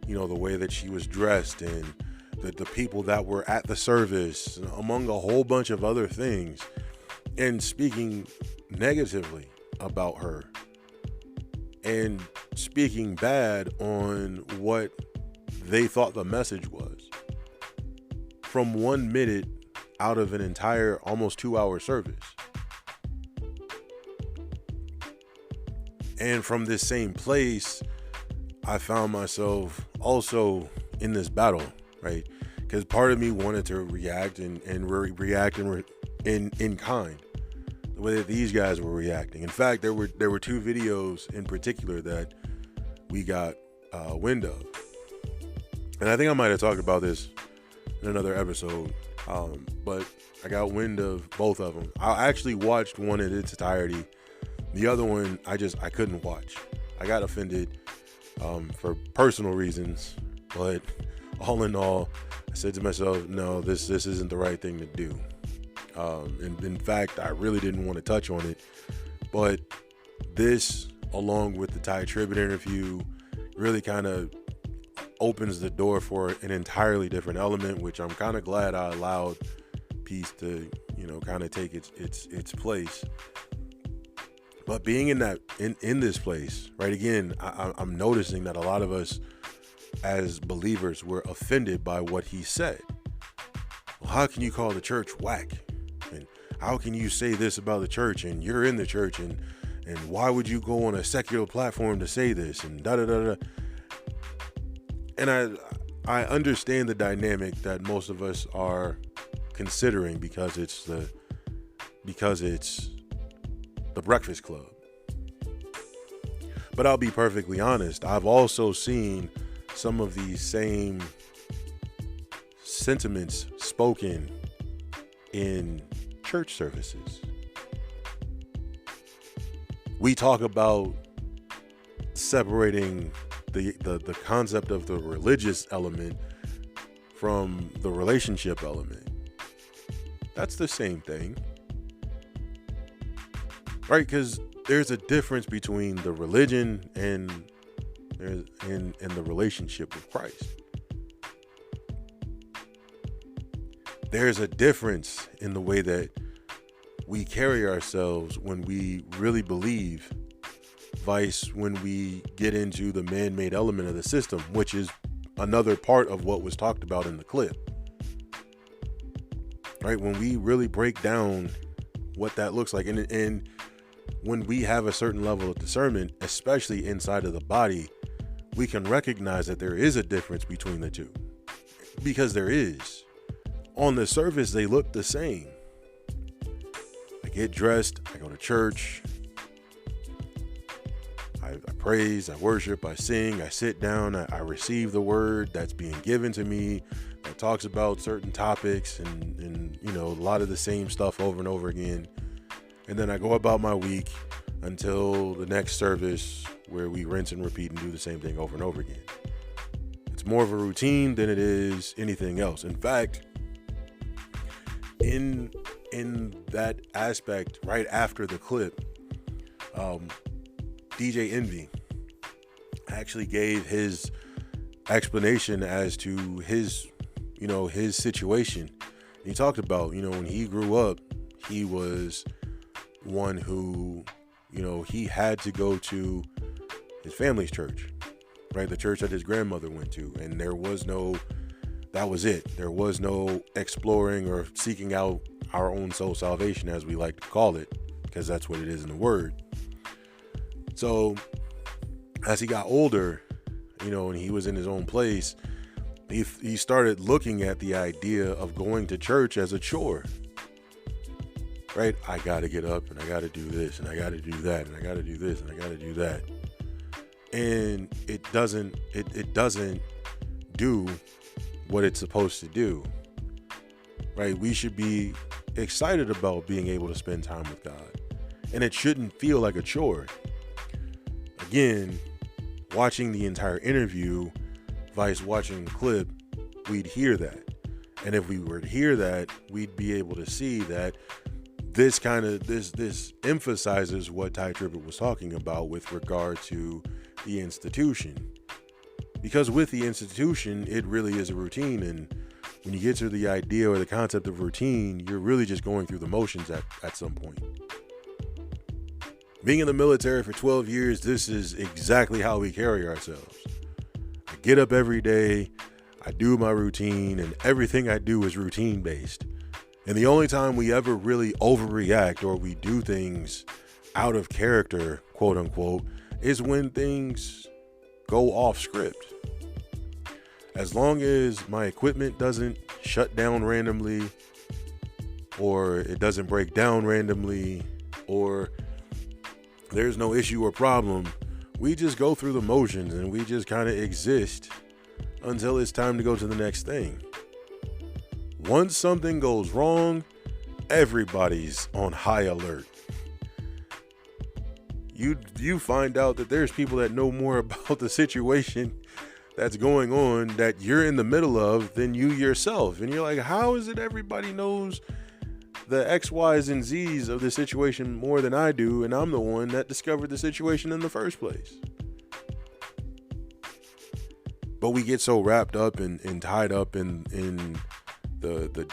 the way that she was dressed and the people that were at the service, among a whole bunch of other things, and speaking negatively about her and speaking bad on what they thought the message was from 1 minute out of an entire almost 2-hour service. And from this same place, I found myself also in this battle, right? Because part of me wanted to react and react in kind, the way that these guys were reacting. In fact, there were 2 videos in particular that we got wind of, and I think I might have talked about this in another episode, but I got wind of both of them. I actually watched one in its entirety. The other one, I couldn't watch. I got offended for personal reasons, but all in all, I said to myself, no, this isn't the right thing to do. And in fact, I really didn't want to touch on it, but this, along with the Tye Tribbett interview, really kind of opens the door for an entirely different element, which I'm kind of glad I allowed peace to, kind of take its place. But being in this place, right, again, I'm noticing that a lot of us as believers were offended by what he said. Well, how can you call the church whack? And how can you say this about the church, and you're in the church, and why would you go on a secular platform to say this, and da-da-da-da. And I understand the dynamic that most of us are considering because it's the Breakfast Club. But I'll be perfectly honest, I've also seen some of these same sentiments spoken in church services. We talk about separating the concept of the religious element from the relationship element. That's the same thing. Right, because there's a difference between the religion and the relationship with Christ. There's a difference in the way that we carry ourselves when we really believe, vice when we get into the man-made element of the system, which is another part of what was talked about in the clip. Right, when we really break down what that looks like, and when we have a certain level of discernment, especially inside of the body, we can recognize that there is a difference between the two. Because there is. On the surface, they look the same. I get dressed, I go to church, I praise, I worship, I sing, I sit down, I receive the word that's being given to me that talks about certain topics and a lot of the same stuff over and over again. And then I go about my week until the next service where we rinse and repeat and do the same thing over and over again. It's more of a routine than it is anything else. In fact, in that aspect, right after the clip, DJ Envy actually gave his explanation as to his situation. He talked about, when he grew up, he was one who, he had to go to his family's church, right? The church that his grandmother went to. And that was it. There was no exploring or seeking out our own soul salvation, as we like to call it, because that's what it is in the word. So as he got older, and he was in his own place, he started looking at the idea of going to church as a chore, right? I got to get up and I got to do this and I got to do that and I got to do this and I got to do that. And it doesn't do what it's supposed to do, right? We should be excited about being able to spend time with God, and it shouldn't feel like a chore. Again, watching the entire interview vice watching the clip, we'd hear that. And if we were to hear that, we'd be able to see that this emphasizes what Tye Tribbett was talking about with regard to the institution. Because with the institution, it really is a routine. And when you get to the idea or the concept of routine, you're really just going through the motions at some point. Being in the military for 12 years, this is exactly how we carry ourselves. I get up every day, I do my routine, and everything I do is routine based. And the only time we ever really overreact or we do things out of character, quote unquote, is when things go off script. As long as my equipment doesn't shut down randomly, or it doesn't break down randomly, or there's no issue or problem, we just go through the motions and we just kind of exist until it's time to go to the next thing. Once something goes wrong, everybody's on high alert. You find out that there's people that know more about the situation that's going on that you're in the middle of than you yourself. And you're like, how is it everybody knows the X, Y's, and Z's of the situation more than I do, and I'm the one that discovered the situation in the first place? But we get so wrapped up and tied up in the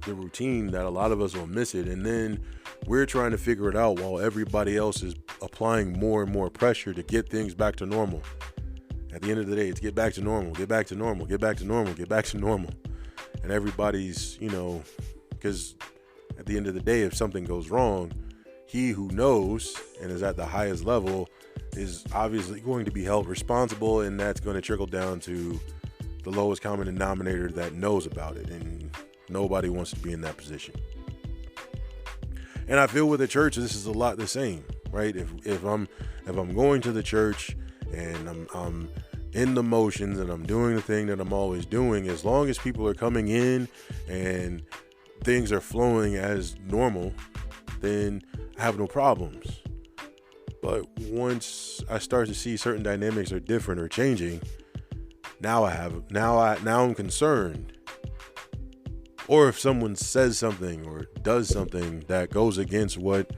routine that a lot of us will miss it, and then we're trying to figure it out while everybody else is applying more and more pressure to get things back to normal. At the end of the day, it's get back to normal, get back to normal, get back to normal, get back to normal. And everybody's, because at the end of the day, if something goes wrong, he who knows and is at the highest level is obviously going to be held responsible, and that's going to trickle down to the lowest common denominator that knows about it, and nobody wants to be in that position. And I feel with the church, this is a lot the same, right? If I'm going to the church and I'm in the motions and I'm doing the thing that I'm always doing, as long as people are coming in and things are flowing as normal, then I have no problems. But once I start to see certain dynamics are different or changing, now I'm concerned. Or if someone says something or does something that goes against what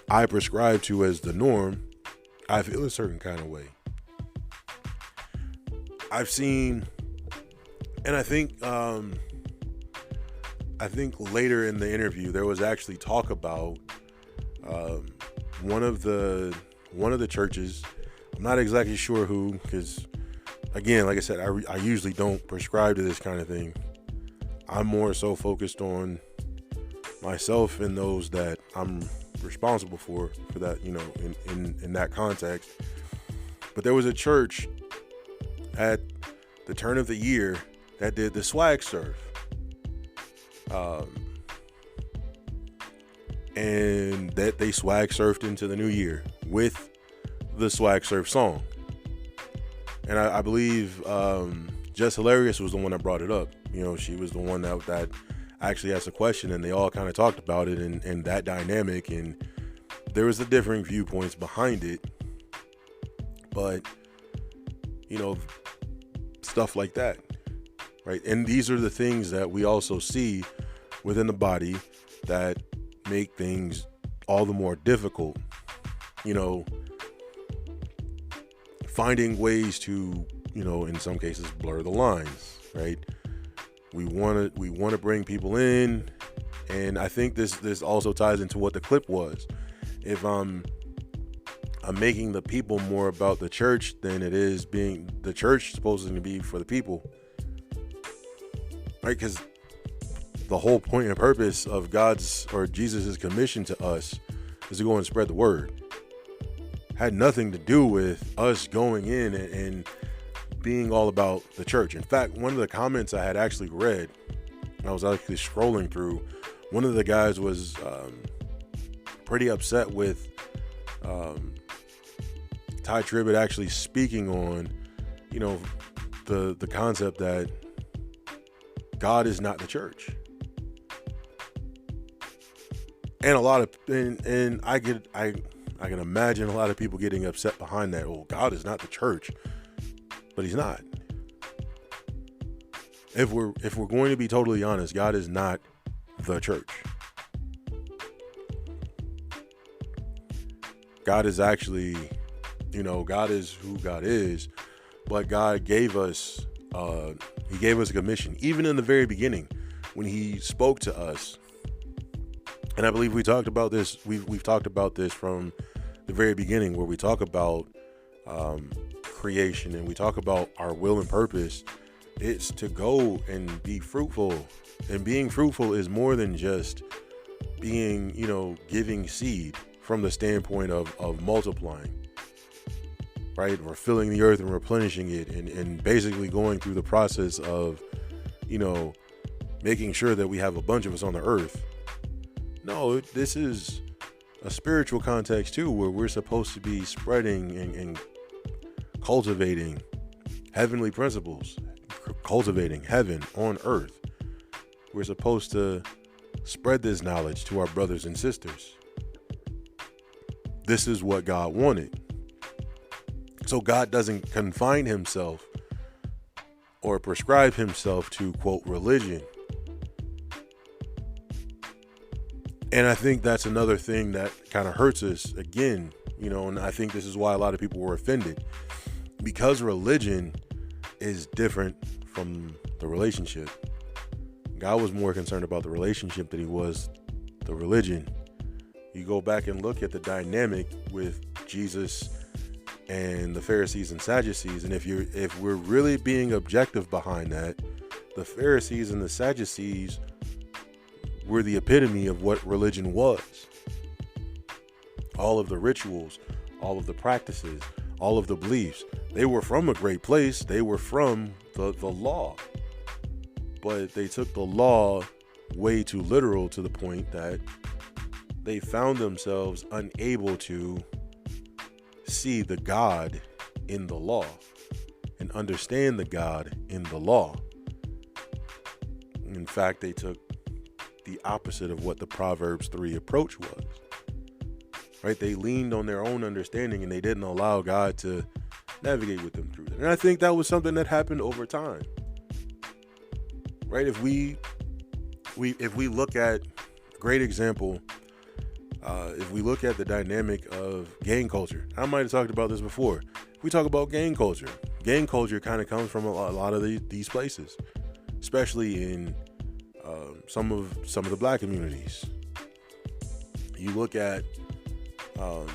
I prescribe to as the norm, I feel a certain kind of way. I've seen, and I think later in the interview there was actually talk about one of the churches. I'm not exactly sure who, because again, like I said, I usually don't prescribe to this kind of thing. I'm more so focused on myself and those that I'm responsible for that, in that context. But there was a church at the turn of the year that did the swag surf. And that they swag surfed into the new year with the swag surf song. And I believe Jess Hilarious was the one that brought it up. She was the one that actually asked a question, and they all kind of talked about it and that dynamic, and there was the differing viewpoints behind it. But stuff like that, right? And these are the things that we also see within the body that make things all the more difficult. Finding ways to, in some cases, blur the lines, right? We want to bring people in, and I think this also ties into what the clip was. if I'm making the people more about the church than it is being the church supposed to be for the people, right? Because the whole point and purpose of God's or Jesus's commission to us is to go and spread the word. Had nothing to do with us going in and being all about the church. In fact, one of the comments I had actually read, I was actually scrolling through, one of the guys was pretty upset with Ty Tribbett actually speaking on, the concept that God is not the church. And I can imagine a lot of people getting upset behind that. Oh, God is not the church, but he's not. If we're going to be totally honest, God is not the church. God is actually, God is who God is, but God gave us, he gave us a commission, even in the very beginning when he spoke to us. And I believe we talked about this. We've talked about this from the very beginning, where we talk about creation and we talk about our will and purpose. It's to go and be fruitful, and being fruitful is more than just being, giving seed from the standpoint of multiplying, right? Or filling the earth and replenishing it, and basically going through the process of, making sure that we have a bunch of us on the earth. No, this is a spiritual context too, where we're supposed to be spreading and cultivating heavenly principles, cultivating heaven on earth. We're supposed to spread this knowledge to our brothers and sisters. This is what God wanted. So God doesn't confine himself or prescribe himself to, quote, religion. And I think that's another thing that kind of hurts us again, and I think this is why a lot of people were offended, because religion is different from the relationship. God was more concerned about the relationship than he was the religion. You go back and look at the dynamic with Jesus and the Pharisees and Sadducees, and if we're really being objective behind that, the Pharisees and the Sadducees were the epitome of what religion was. All of the rituals, all of the practices, all of the beliefs, they were from a great place. They were from the law, but they took the law way too literal, to the point that they found themselves unable to see the God in the law and understand the God in the law. In fact, they took the opposite of what the Proverbs 3 approach was, right? They leaned on their own understanding and they didn't allow God to navigate with them through it. And I think that was something that happened over time, right? If we look at, great example, if we look at the dynamic of gang culture, I might have talked about this before. We talk about gang culture. Gang culture kind of comes from a lot of these places, especially in some of the black communities. You look at the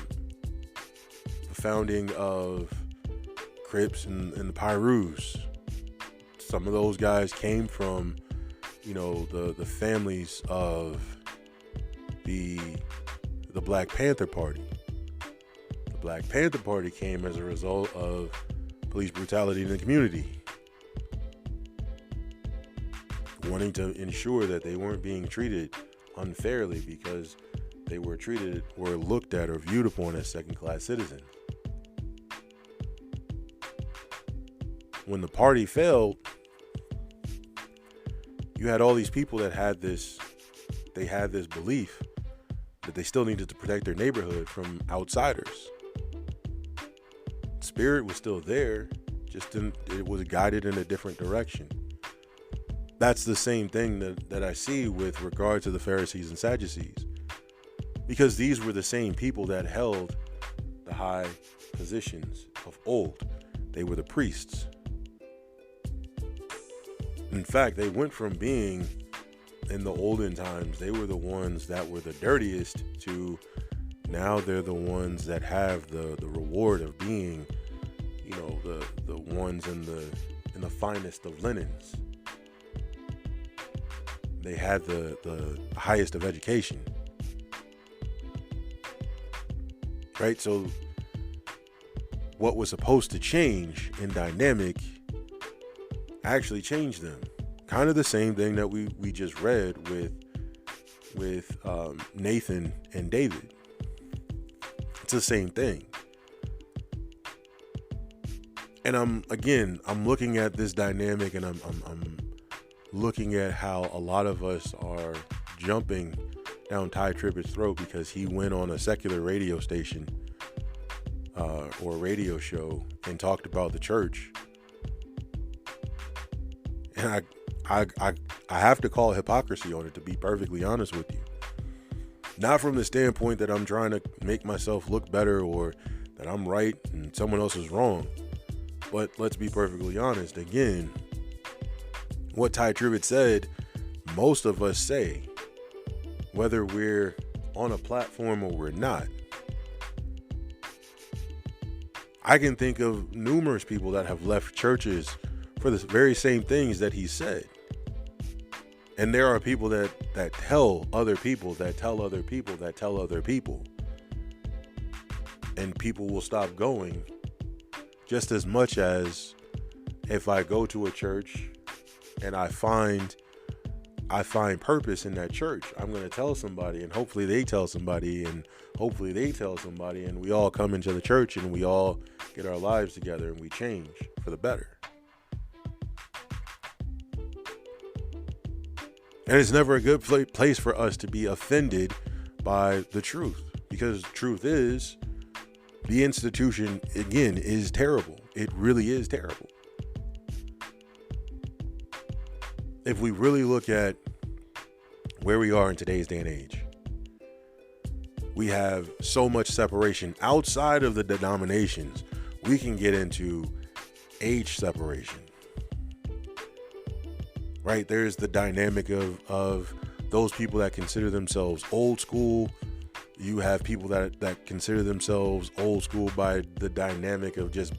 founding of Crips and the Pyrus. Some of those guys came from, the families of the Black Panther Party. The Black Panther Party came as a result of police brutality in the community, wanting to ensure that they weren't being treated unfairly because they were treated or looked at or viewed upon as second-class citizens. When the party failed, you had all these people that had this belief that they still needed to protect their neighborhood from outsiders. Spirit was still there, it was guided in a different direction. That's the same thing that I see with regard to the Pharisees and Sadducees, because these were the same people that held the high positions of old. They were the priests. In fact, they went from being, in the olden times, they were the ones that were the dirtiest, to Now they're the ones that have the reward of being, the ones in the finest of linens. They had the highest of education. Right? So what was supposed to change in dynamic actually changed them. Kind of the same thing that we just read with Nathan and David. It's the same thing. And I'm looking at this dynamic, and I'm looking at how a lot of us are jumping down Ty Tribbett's throat because he went on a secular radio station or radio show and talked about the church. And I have to call hypocrisy on it, to be perfectly honest with you. Not from the standpoint that I'm trying to make myself look better or that I'm right and someone else is wrong. But let's be perfectly honest. Again, what Ty Tribbett said, most of us say, whether we're on a platform or we're not. I can think of numerous people that have left churches for the very same things that he said. And there are people that tell other people, that tell other people, that tell other people. And people will stop going just as much as if I go to a church and I find purpose in that church. I'm going to tell somebody, and hopefully they tell somebody, and hopefully they tell somebody, and we all come into the church and we all get our lives together and we change for the better. And it's never a good place for us to be offended by the truth, because truth is, the institution, again, is terrible. It really is terrible. If we really look at where we are in today's day and age, we have so much separation outside of the denominations. We can get into age separation. Right? There's the dynamic of those people that consider themselves old school. You have people that consider themselves old school by the dynamic of just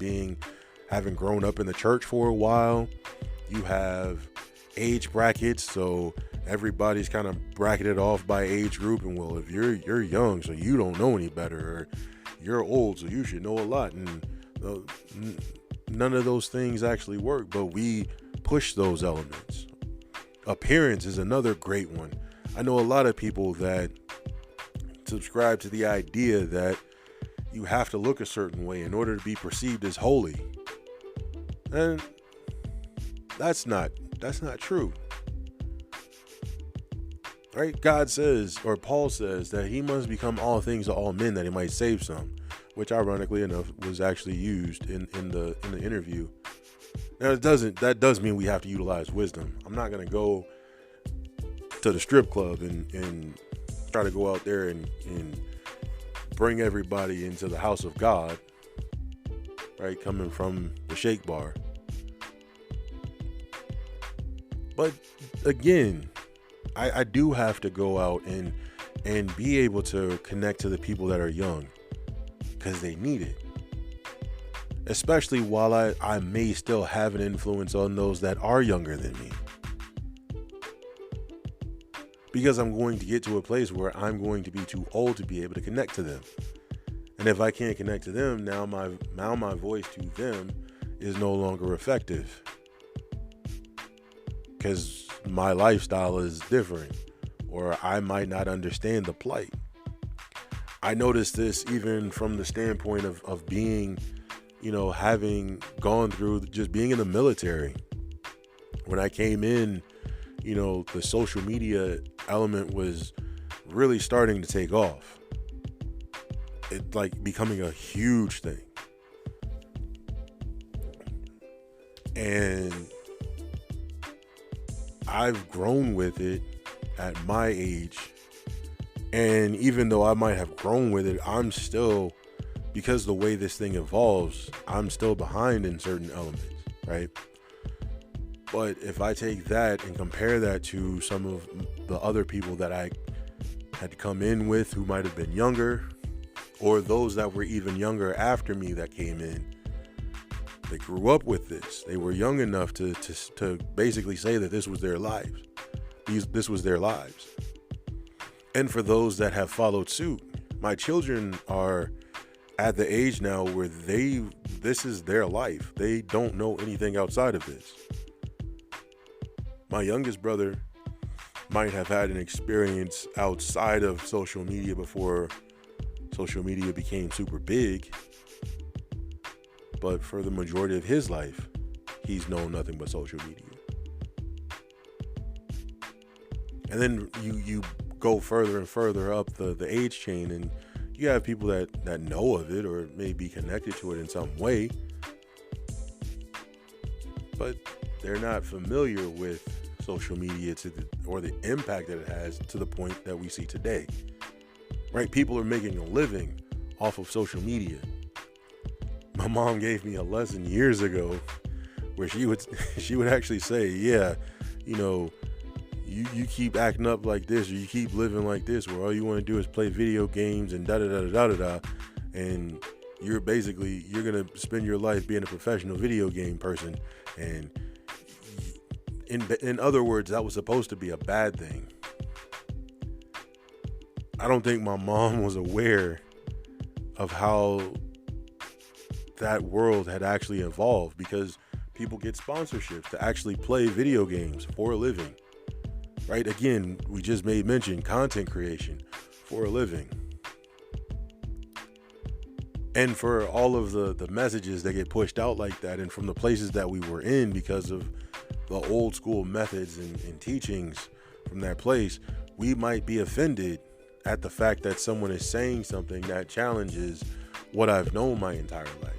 having grown up in the church for a while. You have age brackets, so everybody's kind of bracketed off by age group. And well, if you're young, so you don't know any better, or you're old, so you should know a lot. And none of those things actually work, but we push those elements. Appearance is another great one. I know a lot of people that subscribe to the idea that you have to look a certain way in order to be perceived as holy. And that's not true. Right? God says, or Paul says, that he must become all things to all men that he might save some, which ironically enough was actually used in the interview. Now that does mean we have to utilize wisdom. I'm not going to go to the strip club and try to go out there and bring everybody into the house of God, right? Coming from the shake bar. But again, I do have to go out and be able to connect to the people that are young, because they need it. Especially while I may still have an influence on those that are younger than me. Because I'm going to get to a place where I'm going to be too old to be able to connect to them. And if I can't connect to them, now my voice to them is no longer effective. Because my lifestyle is different, or I might not understand the plight. I noticed this even from the standpoint of being, having gone through just being in the military. When I came in, the social media element was really starting to take off. It's like becoming a huge thing. And I've grown with it at my age. And even though I might have grown with it, I'm still, because the way this thing evolves, I'm still behind in certain elements, right? But if I take that and compare that to some of the other people that I had come in with who might have been younger, or those that were even younger after me that came in, they grew up with this. They were young enough to basically say that this was their lives. This was their lives. And for those that have followed suit, my children are at the age now where this is their life. They don't know anything outside of this. My youngest brother might have had an experience outside of social media before social media became super big. But for the majority of his life, he's known nothing but social media. And then you go further and further up the age chain, and you have people that know of it or may be connected to it in some way, but they're not familiar with social media or the impact that it has to the point that we see today. Right? People are making a living off of social media. My mom gave me a lesson years ago where she would actually say, yeah, you keep acting up like this, or you keep living like this, where all you want to do is play video games and da-da-da-da-da-da, and you're going to spend your life being a professional video game person. And in other words, that was supposed to be a bad thing. I don't think my mom was aware of how that world had actually evolved, because people get sponsorships to actually play video games for a living. Right? Again, we just made mention content creation for a living. And for all of the messages that get pushed out like that, and from the places that we were in because of the old school methods and teachings from that place, we might be offended at the fact that someone is saying something that challenges what I've known my entire life.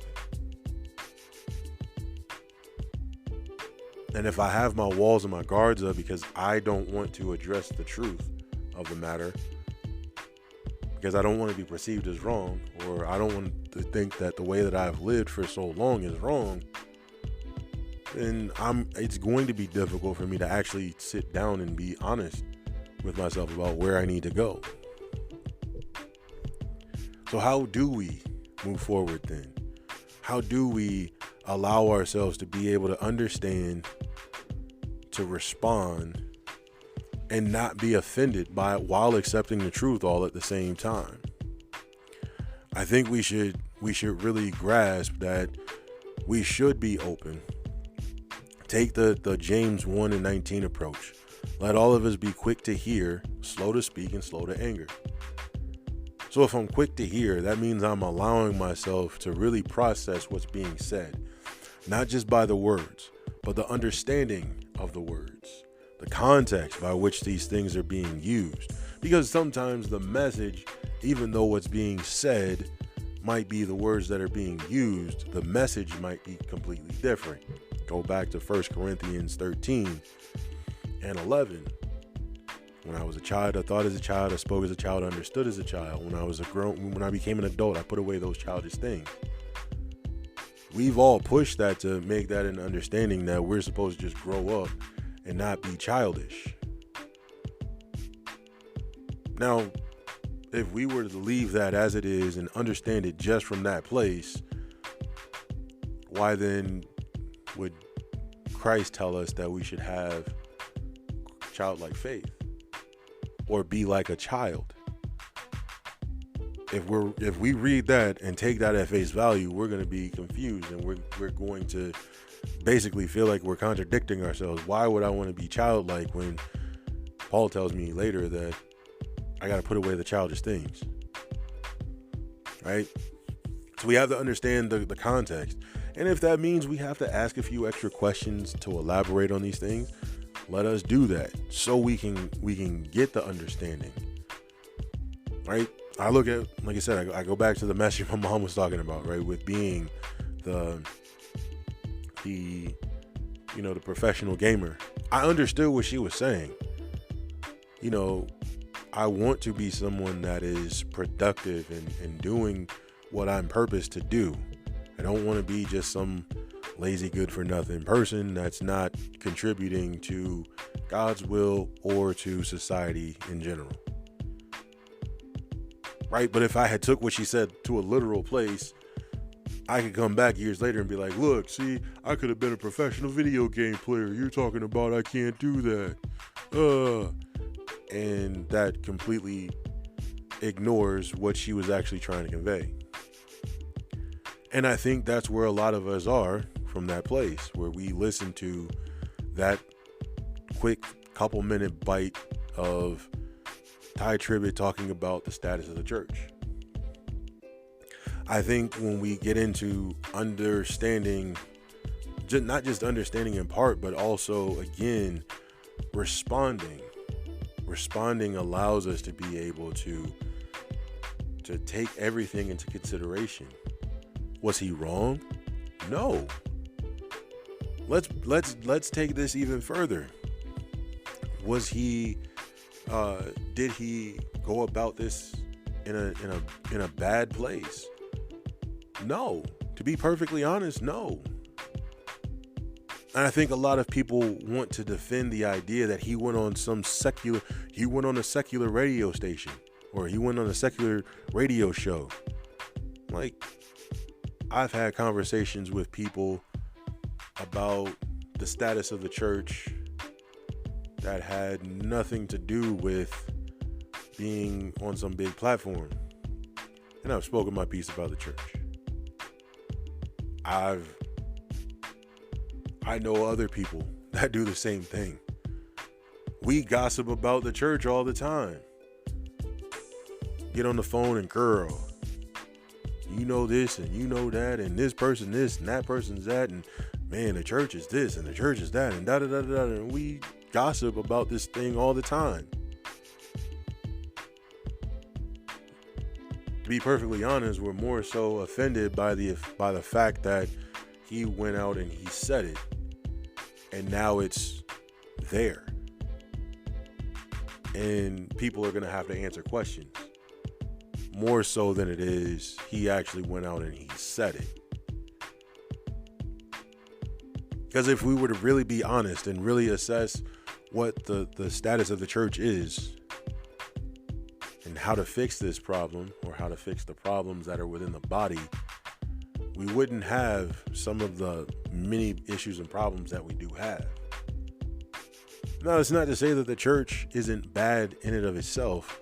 And if I have my walls and my guards up because I don't want to address the truth of the matter, because I don't want to be perceived as wrong, or I don't want to think that the way that I've lived for so long is wrong, then it's going to be difficult for me to actually sit down and be honest with myself about where I need to go. So how do we move forward then? How do we allow ourselves to be able to understand, to respond, and not be offended by it while accepting the truth all at the same time? I think we should really grasp that we should be open. Take the James 1:19 approach. Let all of us be quick to hear, slow to speak, and slow to anger. So if I'm quick to hear, that means I'm allowing myself to really process what's being said, not just by the words, but the understanding of the words, the context by which these things are being used. Because sometimes the message, even though what's being said might be the words that are being used, the message might be completely different. Go back to 1 Corinthians 13 and 11. When I was a child, I thought as a child, I spoke as a child, I understood as a child. When I became an adult, I put away those childish things. We've all pushed that to make that an understanding that we're supposed to just grow up and not be childish. Now, if we were to leave that as it is and understand it just from that place, why then would Christ tell us that we should have childlike faith or be like a child? If we read that and take that at face value, we're going to be confused, and we're going to basically feel like we're contradicting ourselves. Why would I want to be childlike when Paul tells me later that I got to put away the childish things? Right? So we have to understand the context. And if that means we have to ask a few extra questions to elaborate on these things, let us do that so we can get the understanding. Right? I look at, like I said, I go back to the message my mom was talking about, right? With being the professional gamer. I understood what she was saying. I want to be someone that is productive and doing what I'm purposed to do. I don't want to be just some lazy, good for nothing person that's not contributing to God's will or to society in general. right? But if I had took what she said to a literal place, I could come back years later and be like, look, see, I could have been a professional video game player. You're talking about I can't do that. And that completely ignores what she was actually trying to convey. And I think that's where a lot of us are from that place, where we listen to that quick couple minute bite of Tye Tribbett talking about the status of the church. I think when we get into understanding, not just understanding in part, but also, again, responding allows us to be able to take everything into consideration. Was he wrong? No. Let's take this even further. Was he did he go about this in a bad place? No. To be perfectly honest, no. And I think a lot of people want to defend the idea that he went on a secular radio station, or he went on a secular radio show. Like, I've had conversations with people about the status of the church that had nothing to do with being on some big platform. And I've spoken my piece about the church. I know other people that do the same thing. We gossip about the church all the time. Get on the phone and girl, you know this and you know that, and this person this and that person's that, and man, the church is this and the church is that, and da da da da, and we gossip about this thing all the time. To be perfectly honest, we're more so offended by the fact that he went out and he said it, and now it's there, and people are going to have to answer questions more so than it is he actually went out and he said it. Because if we were to really be honest and really assess what the status of the church is and how to fix this problem, or how to fix the problems that are within the body, we wouldn't have some of the many issues and problems that we do have. Now, it's not to say that the church isn't bad in and of itself,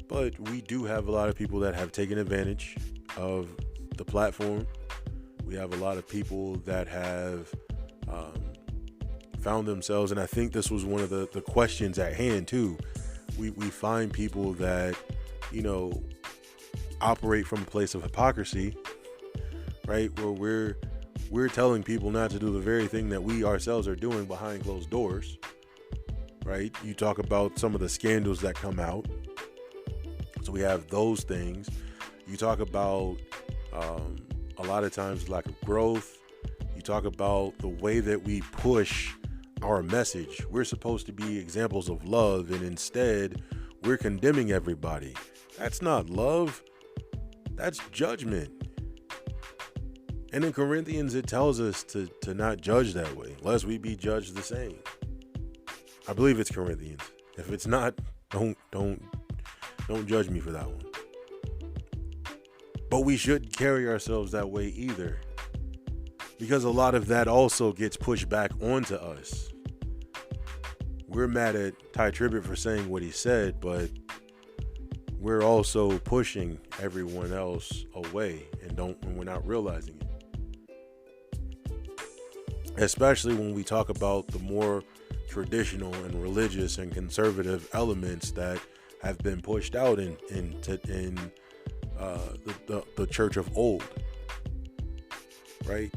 but we do have a lot of people that have taken advantage of the platform. We have a lot of people that have found themselves, and I think this was one of the questions at hand too. We find people that, operate from a place of hypocrisy, right? Where we're telling people not to do the very thing that we ourselves are doing behind closed doors, right? You talk about some of the scandals that come out. So we have those things. You talk about a lot of times lack of growth. You talk about the way that we push our message. We're supposed to be examples of love, and instead we're condemning everybody. That's not love. That's judgment. And in Corinthians, it tells us to not judge that way, lest we be judged the same. I believe it's Corinthians. If it's not, don't judge me for that one. But we shouldn't carry ourselves that way either, because a lot of that also gets pushed back onto us. We're mad at Tye Tribbett for saying what he said, but we're also pushing everyone else away and we're not realizing it. Especially when we talk about the more traditional and religious and conservative elements that have been pushed out in the church of old, right?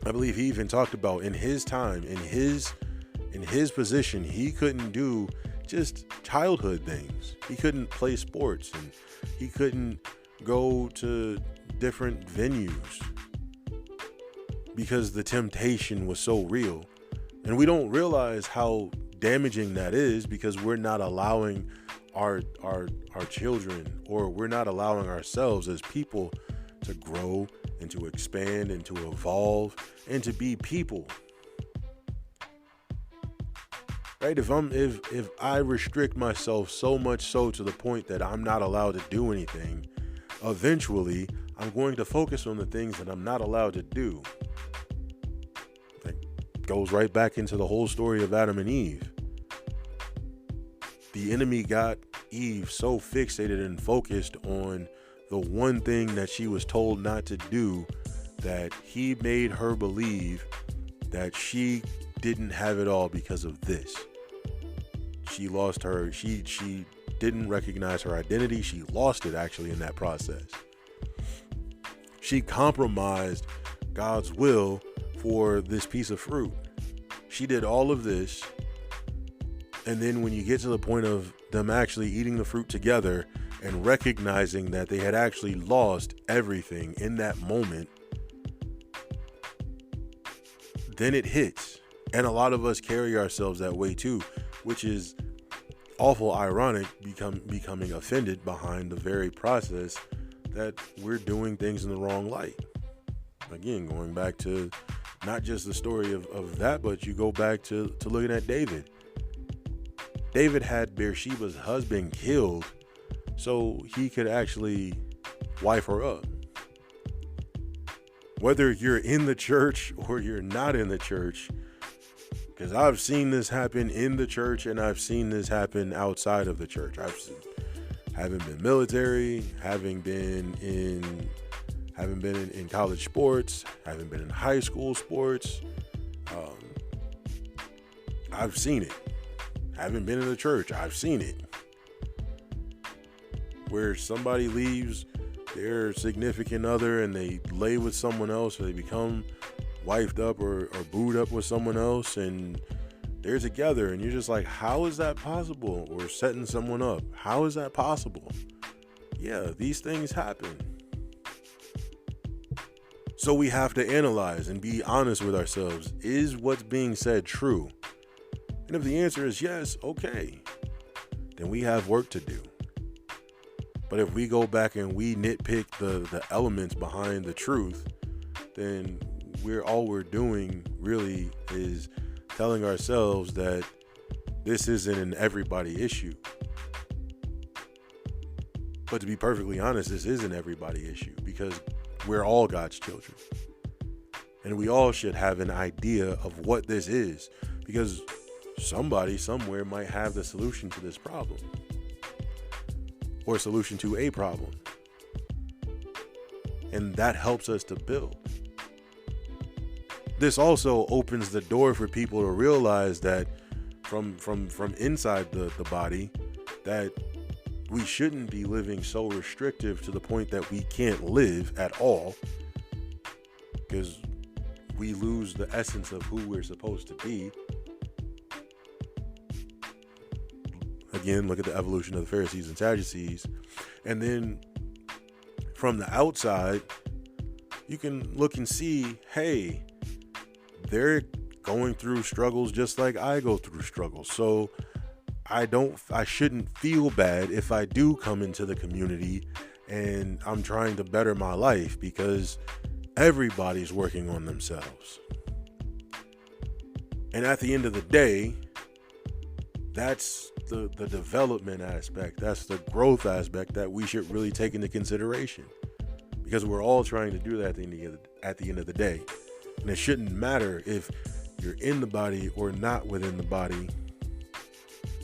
I believe he even talked about in his time, in his position, he couldn't do just childhood things. He couldn't play sports, and he couldn't go to different venues because the temptation was so real. And we don't realize how damaging that is, because we're not allowing our children, or we're not allowing ourselves as people to grow and to expand and to evolve and to be people. right? If I restrict myself so much so to the point that I'm not allowed to do anything, eventually I'm going to focus on the things that I'm not allowed to do. That goes right back into the whole story of Adam and Eve. The enemy got Eve so fixated and focused on the one thing that she was told not to do that he made her believe that she didn't have it all because of this. She lost her, she didn't recognize her identity. She lost it actually in that process. She compromised God's will for this piece of fruit. She did all of this. And then when you get to the point of them actually eating the fruit together and recognizing that they had actually lost everything in that moment, then it hits. And a lot of us carry ourselves that way too, which is awful ironic, becoming offended behind the very process that we're doing things in the wrong light. Again, going back to not just the story of that, but you go back to looking at David. David had Bathsheba's husband killed so he could actually wife her up. Whether you're in the church or you're not in the church, because I've seen this happen in the church and I've seen this happen outside of the church. Having been military, having been in college sports, having been in high school sports. I've seen it. Haven't been in the church. I've seen it. Where somebody leaves their significant other and they lay with someone else, or they become wifed up or booed up with someone else, and they're together, and you're just like, how is that possible? Or setting someone up. How is that possible? Yeah, these things happen. So we have to analyze and be honest with ourselves. Is what's being said true? And if the answer is yes, okay, then we have work to do. But if we go back and we nitpick the elements behind the truth, then all we're doing really is telling ourselves that this isn't an everybody issue. But to be perfectly honest, this is an everybody issue because we're all God's children. And we all should have an idea of what this is, because somebody somewhere might have the solution to this problem, or a solution to a problem. And that helps us to build. This also opens the door for people to realize that from inside the body, that we shouldn't be living so restrictive to the point that we can't live at all, because we lose the essence of who we're supposed to be. Again, look at the evolution of the Pharisees and Sadducees. And then from the outside, you can look and see, hey, they're going through struggles just like I go through struggles. So I shouldn't feel bad if I do come into the community and I'm trying to better my life, because everybody's working on themselves. And at the end of the day, that's the development aspect. That's the growth aspect that we should really take into consideration, because we're all trying to do that at the end of the day. And it shouldn't matter if you're in the body or not within the body,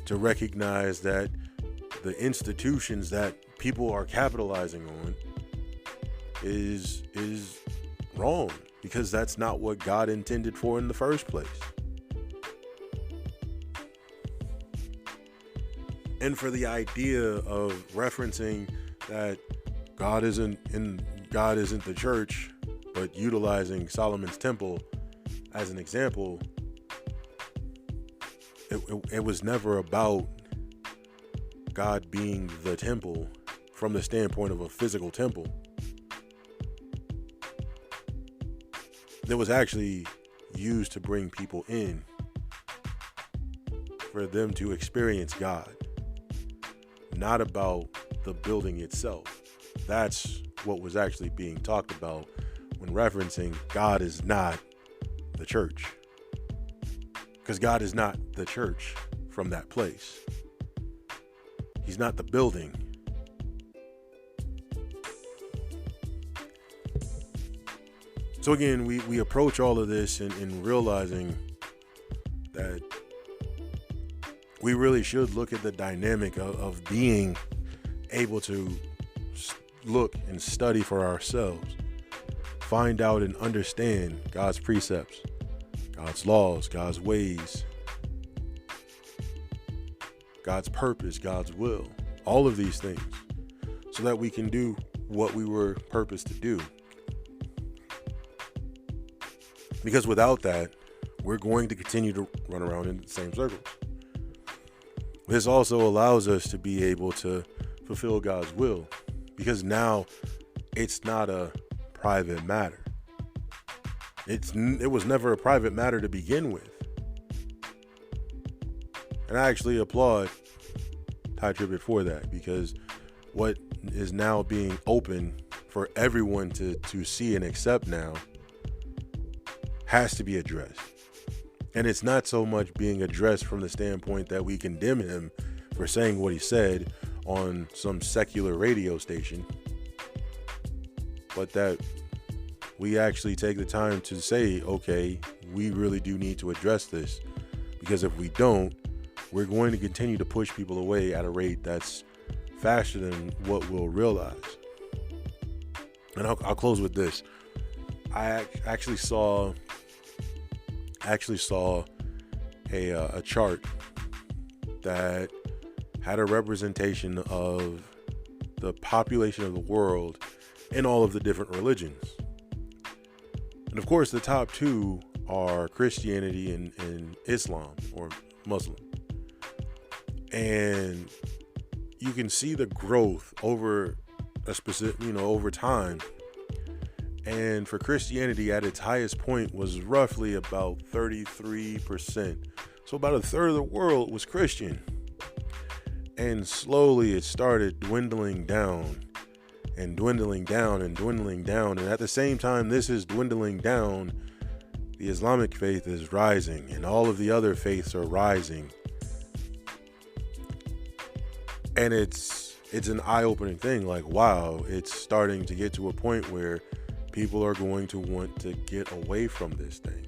to recognize that the institutions that people are capitalizing on is wrong, because that's not what God intended for in the first place. And for the idea of referencing that God isn't the church, but utilizing Solomon's temple as an example, it was never about God being the temple from the standpoint of a physical temple. It was actually used to bring people in, for them to experience God, not about the building itself. That's what was actually being talked about when referencing God is not the church. Because God is not the church. from that place. He's not the building. So again, we approach all of this in realizing that we really should look at the dynamic of being able to look and study for ourselves, find out and understand God's precepts, God's laws, God's ways, God's purpose, God's will, all of these things, so that we can do what we were purposed to do. Because without that, we're going to continue to run around in the same circles. This also allows us to be able to fulfill God's will, because now it's not a private matter. It was never a private matter to begin with. And I actually applaud Ty Tribbett for that, because what is now being open for everyone to see and accept now has to be addressed. And it's not so much being addressed from the standpoint that we condemn him for saying what he said on some secular radio station, but that we actually take the time to say, okay, we really do need to address this, because if we don't, we're going to continue to push people away at a rate that's faster than what we'll realize. And I'll close with this. I actually saw a chart that had a representation of the population of the world in all of the different religions. And of course, the top two are Christianity and Islam, or Muslim. And you can see the growth over a specific, over time. And for Christianity, at its highest point, was roughly about 33%. So about a third of the world was Christian. And slowly it started dwindling down and dwindling down and dwindling down. And at the same time this is dwindling down, the Islamic faith is rising, and all of the other faiths are rising. And it's an eye-opening thing. Like, wow, it's starting to get to a point where people are going to want to get away from this thing.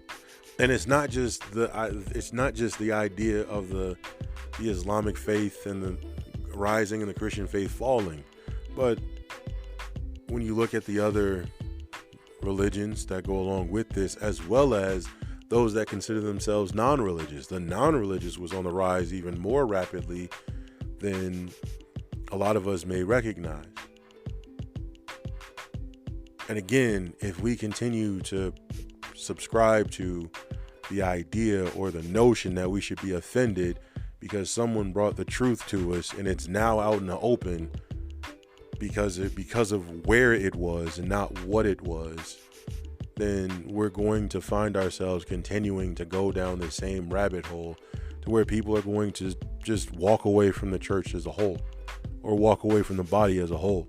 And it's not just the idea of the Islamic faith and the rising and the Christian faith falling, but when you look at the other religions that go along with this, as well as those that consider themselves non-religious, the non-religious was on the rise even more rapidly than a lot of us may recognize. And again, if we continue to subscribe to the idea or the notion that we should be offended because someone brought the truth to us and it's now out in the open because of where it was and not what it was, then we're going to find ourselves continuing to go down the same rabbit hole to where people are going to just walk away from the church as a whole, or walk away from the body as a whole.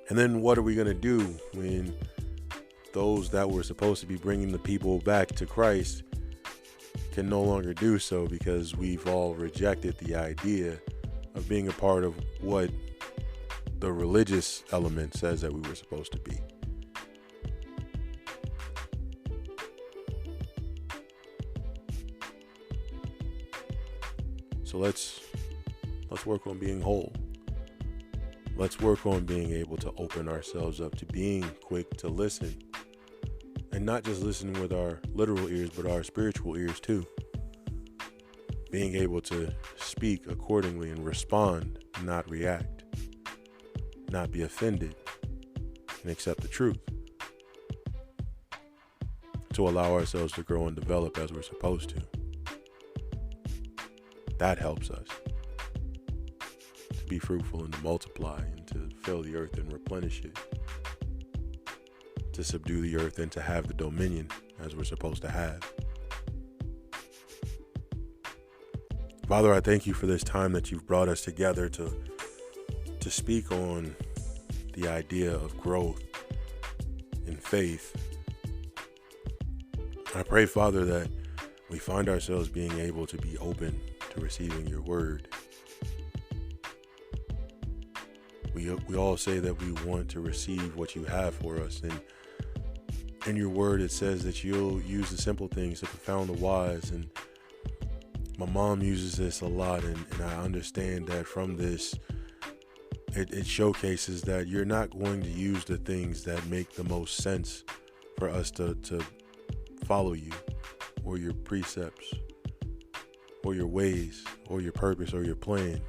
And then what are we going to do when those that were supposed to be bringing the people back to Christ can no longer do so because we've all rejected the idea of being a part of what the religious element says that we were supposed to be? So let's work on being whole. Let's work on being able to open ourselves up to being quick to listen, and not just listen with our literal ears, but our spiritual ears too. Being able to speak accordingly and respond, not react, not be offended, and accept the truth, to allow ourselves to grow and develop as we're supposed to. That helps us to be fruitful and to multiply and to fill the earth and replenish it, to subdue the earth and to have the dominion as we're supposed to have. Father, I thank you for this time that you've brought us together to speak on the idea of growth in faith. I pray, Father, that we find ourselves being able to be open to receiving your word. We all say that we want to receive what you have for us, and in your word it says that you'll use the simple things to confound the wise, and my mom uses this a lot, and I understand that from this it showcases that you're not going to use the things that make the most sense for us to follow you, or your precepts, or your ways, or your purpose, or your plan.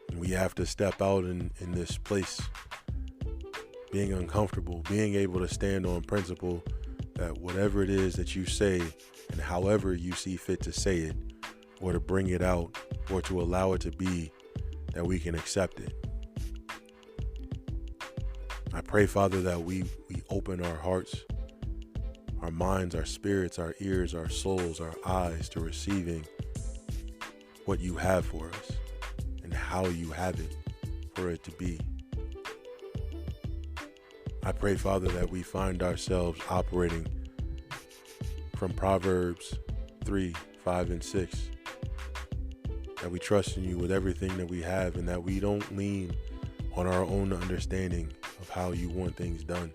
And we have to step out in this place, being uncomfortable, being able to stand on principle that whatever it is that you say, and however you see fit to say it, or to bring it out, or to allow it to be, that we can accept it. I pray, Father, that we open our hearts, our minds, our spirits, our ears, our souls, our eyes to receiving what you have for us and how you have it for it to be. I pray, Father, that we find ourselves operating from Proverbs 3, 5, and 6. That we trust in you with everything that we have, and that we don't lean on our own understanding of how you want things done.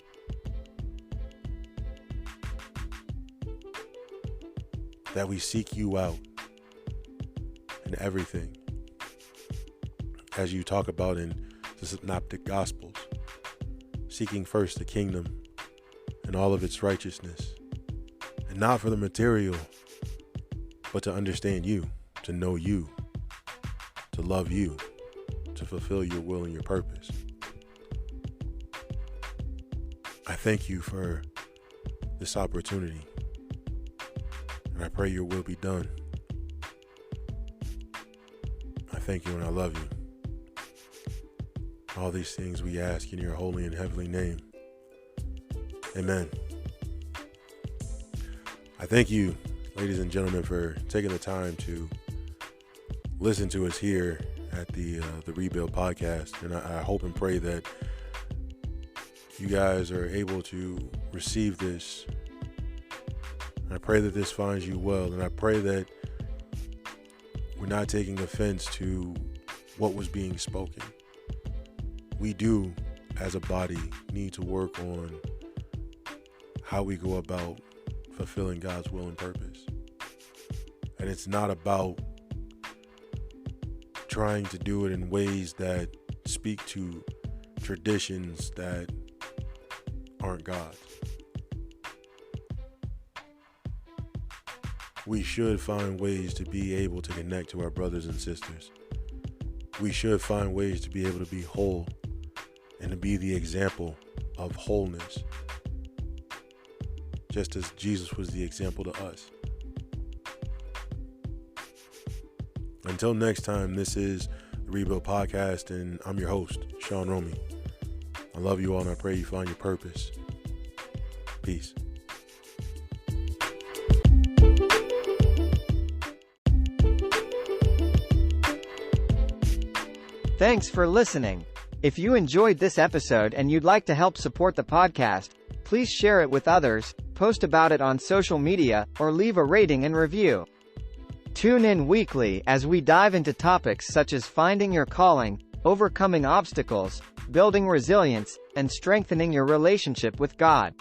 That we seek you out in everything, as you talk about in the Synoptic Gospels, seeking first the kingdom and all of its righteousness, and not for the material, but to understand you, to know you, to love you, to fulfill your will and your purpose. I thank you for this opportunity, and I pray your will be done. I thank you and I love you. All these things we ask in your holy and heavenly name. Amen. I thank you, ladies and gentlemen, for taking the time to listen to us here at the Rebuild Podcast. And I hope and pray that you guys are able to receive this. I pray that this finds you well. And I pray that we're not taking offense to what was being spoken. We do, as a body, need to work on how we go about fulfilling God's will and purpose. And it's not about trying to do it in ways that speak to traditions that aren't God's. We should find ways to be able to connect to our brothers and sisters. We should find ways to be able to be whole and to be the example of wholeness, just as Jesus was the example to us. Until next time, this is the Rebuild Podcast, and I'm your host, Sean Romey. I love you all, and I pray you find your purpose. Peace. Thanks for listening. If you enjoyed this episode and you'd like to help support the podcast, please share it with others, post about it on social media, or leave a rating and review. Tune in weekly as we dive into topics such as finding your calling, overcoming obstacles, building resilience, and strengthening your relationship with God.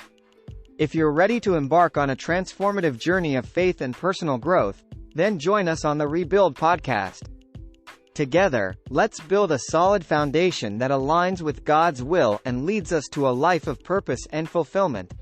If you're ready to embark on a transformative journey of faith and personal growth, then join us on the Rebuild Podcast. Together, let's build a solid foundation that aligns with God's will and leads us to a life of purpose and fulfillment.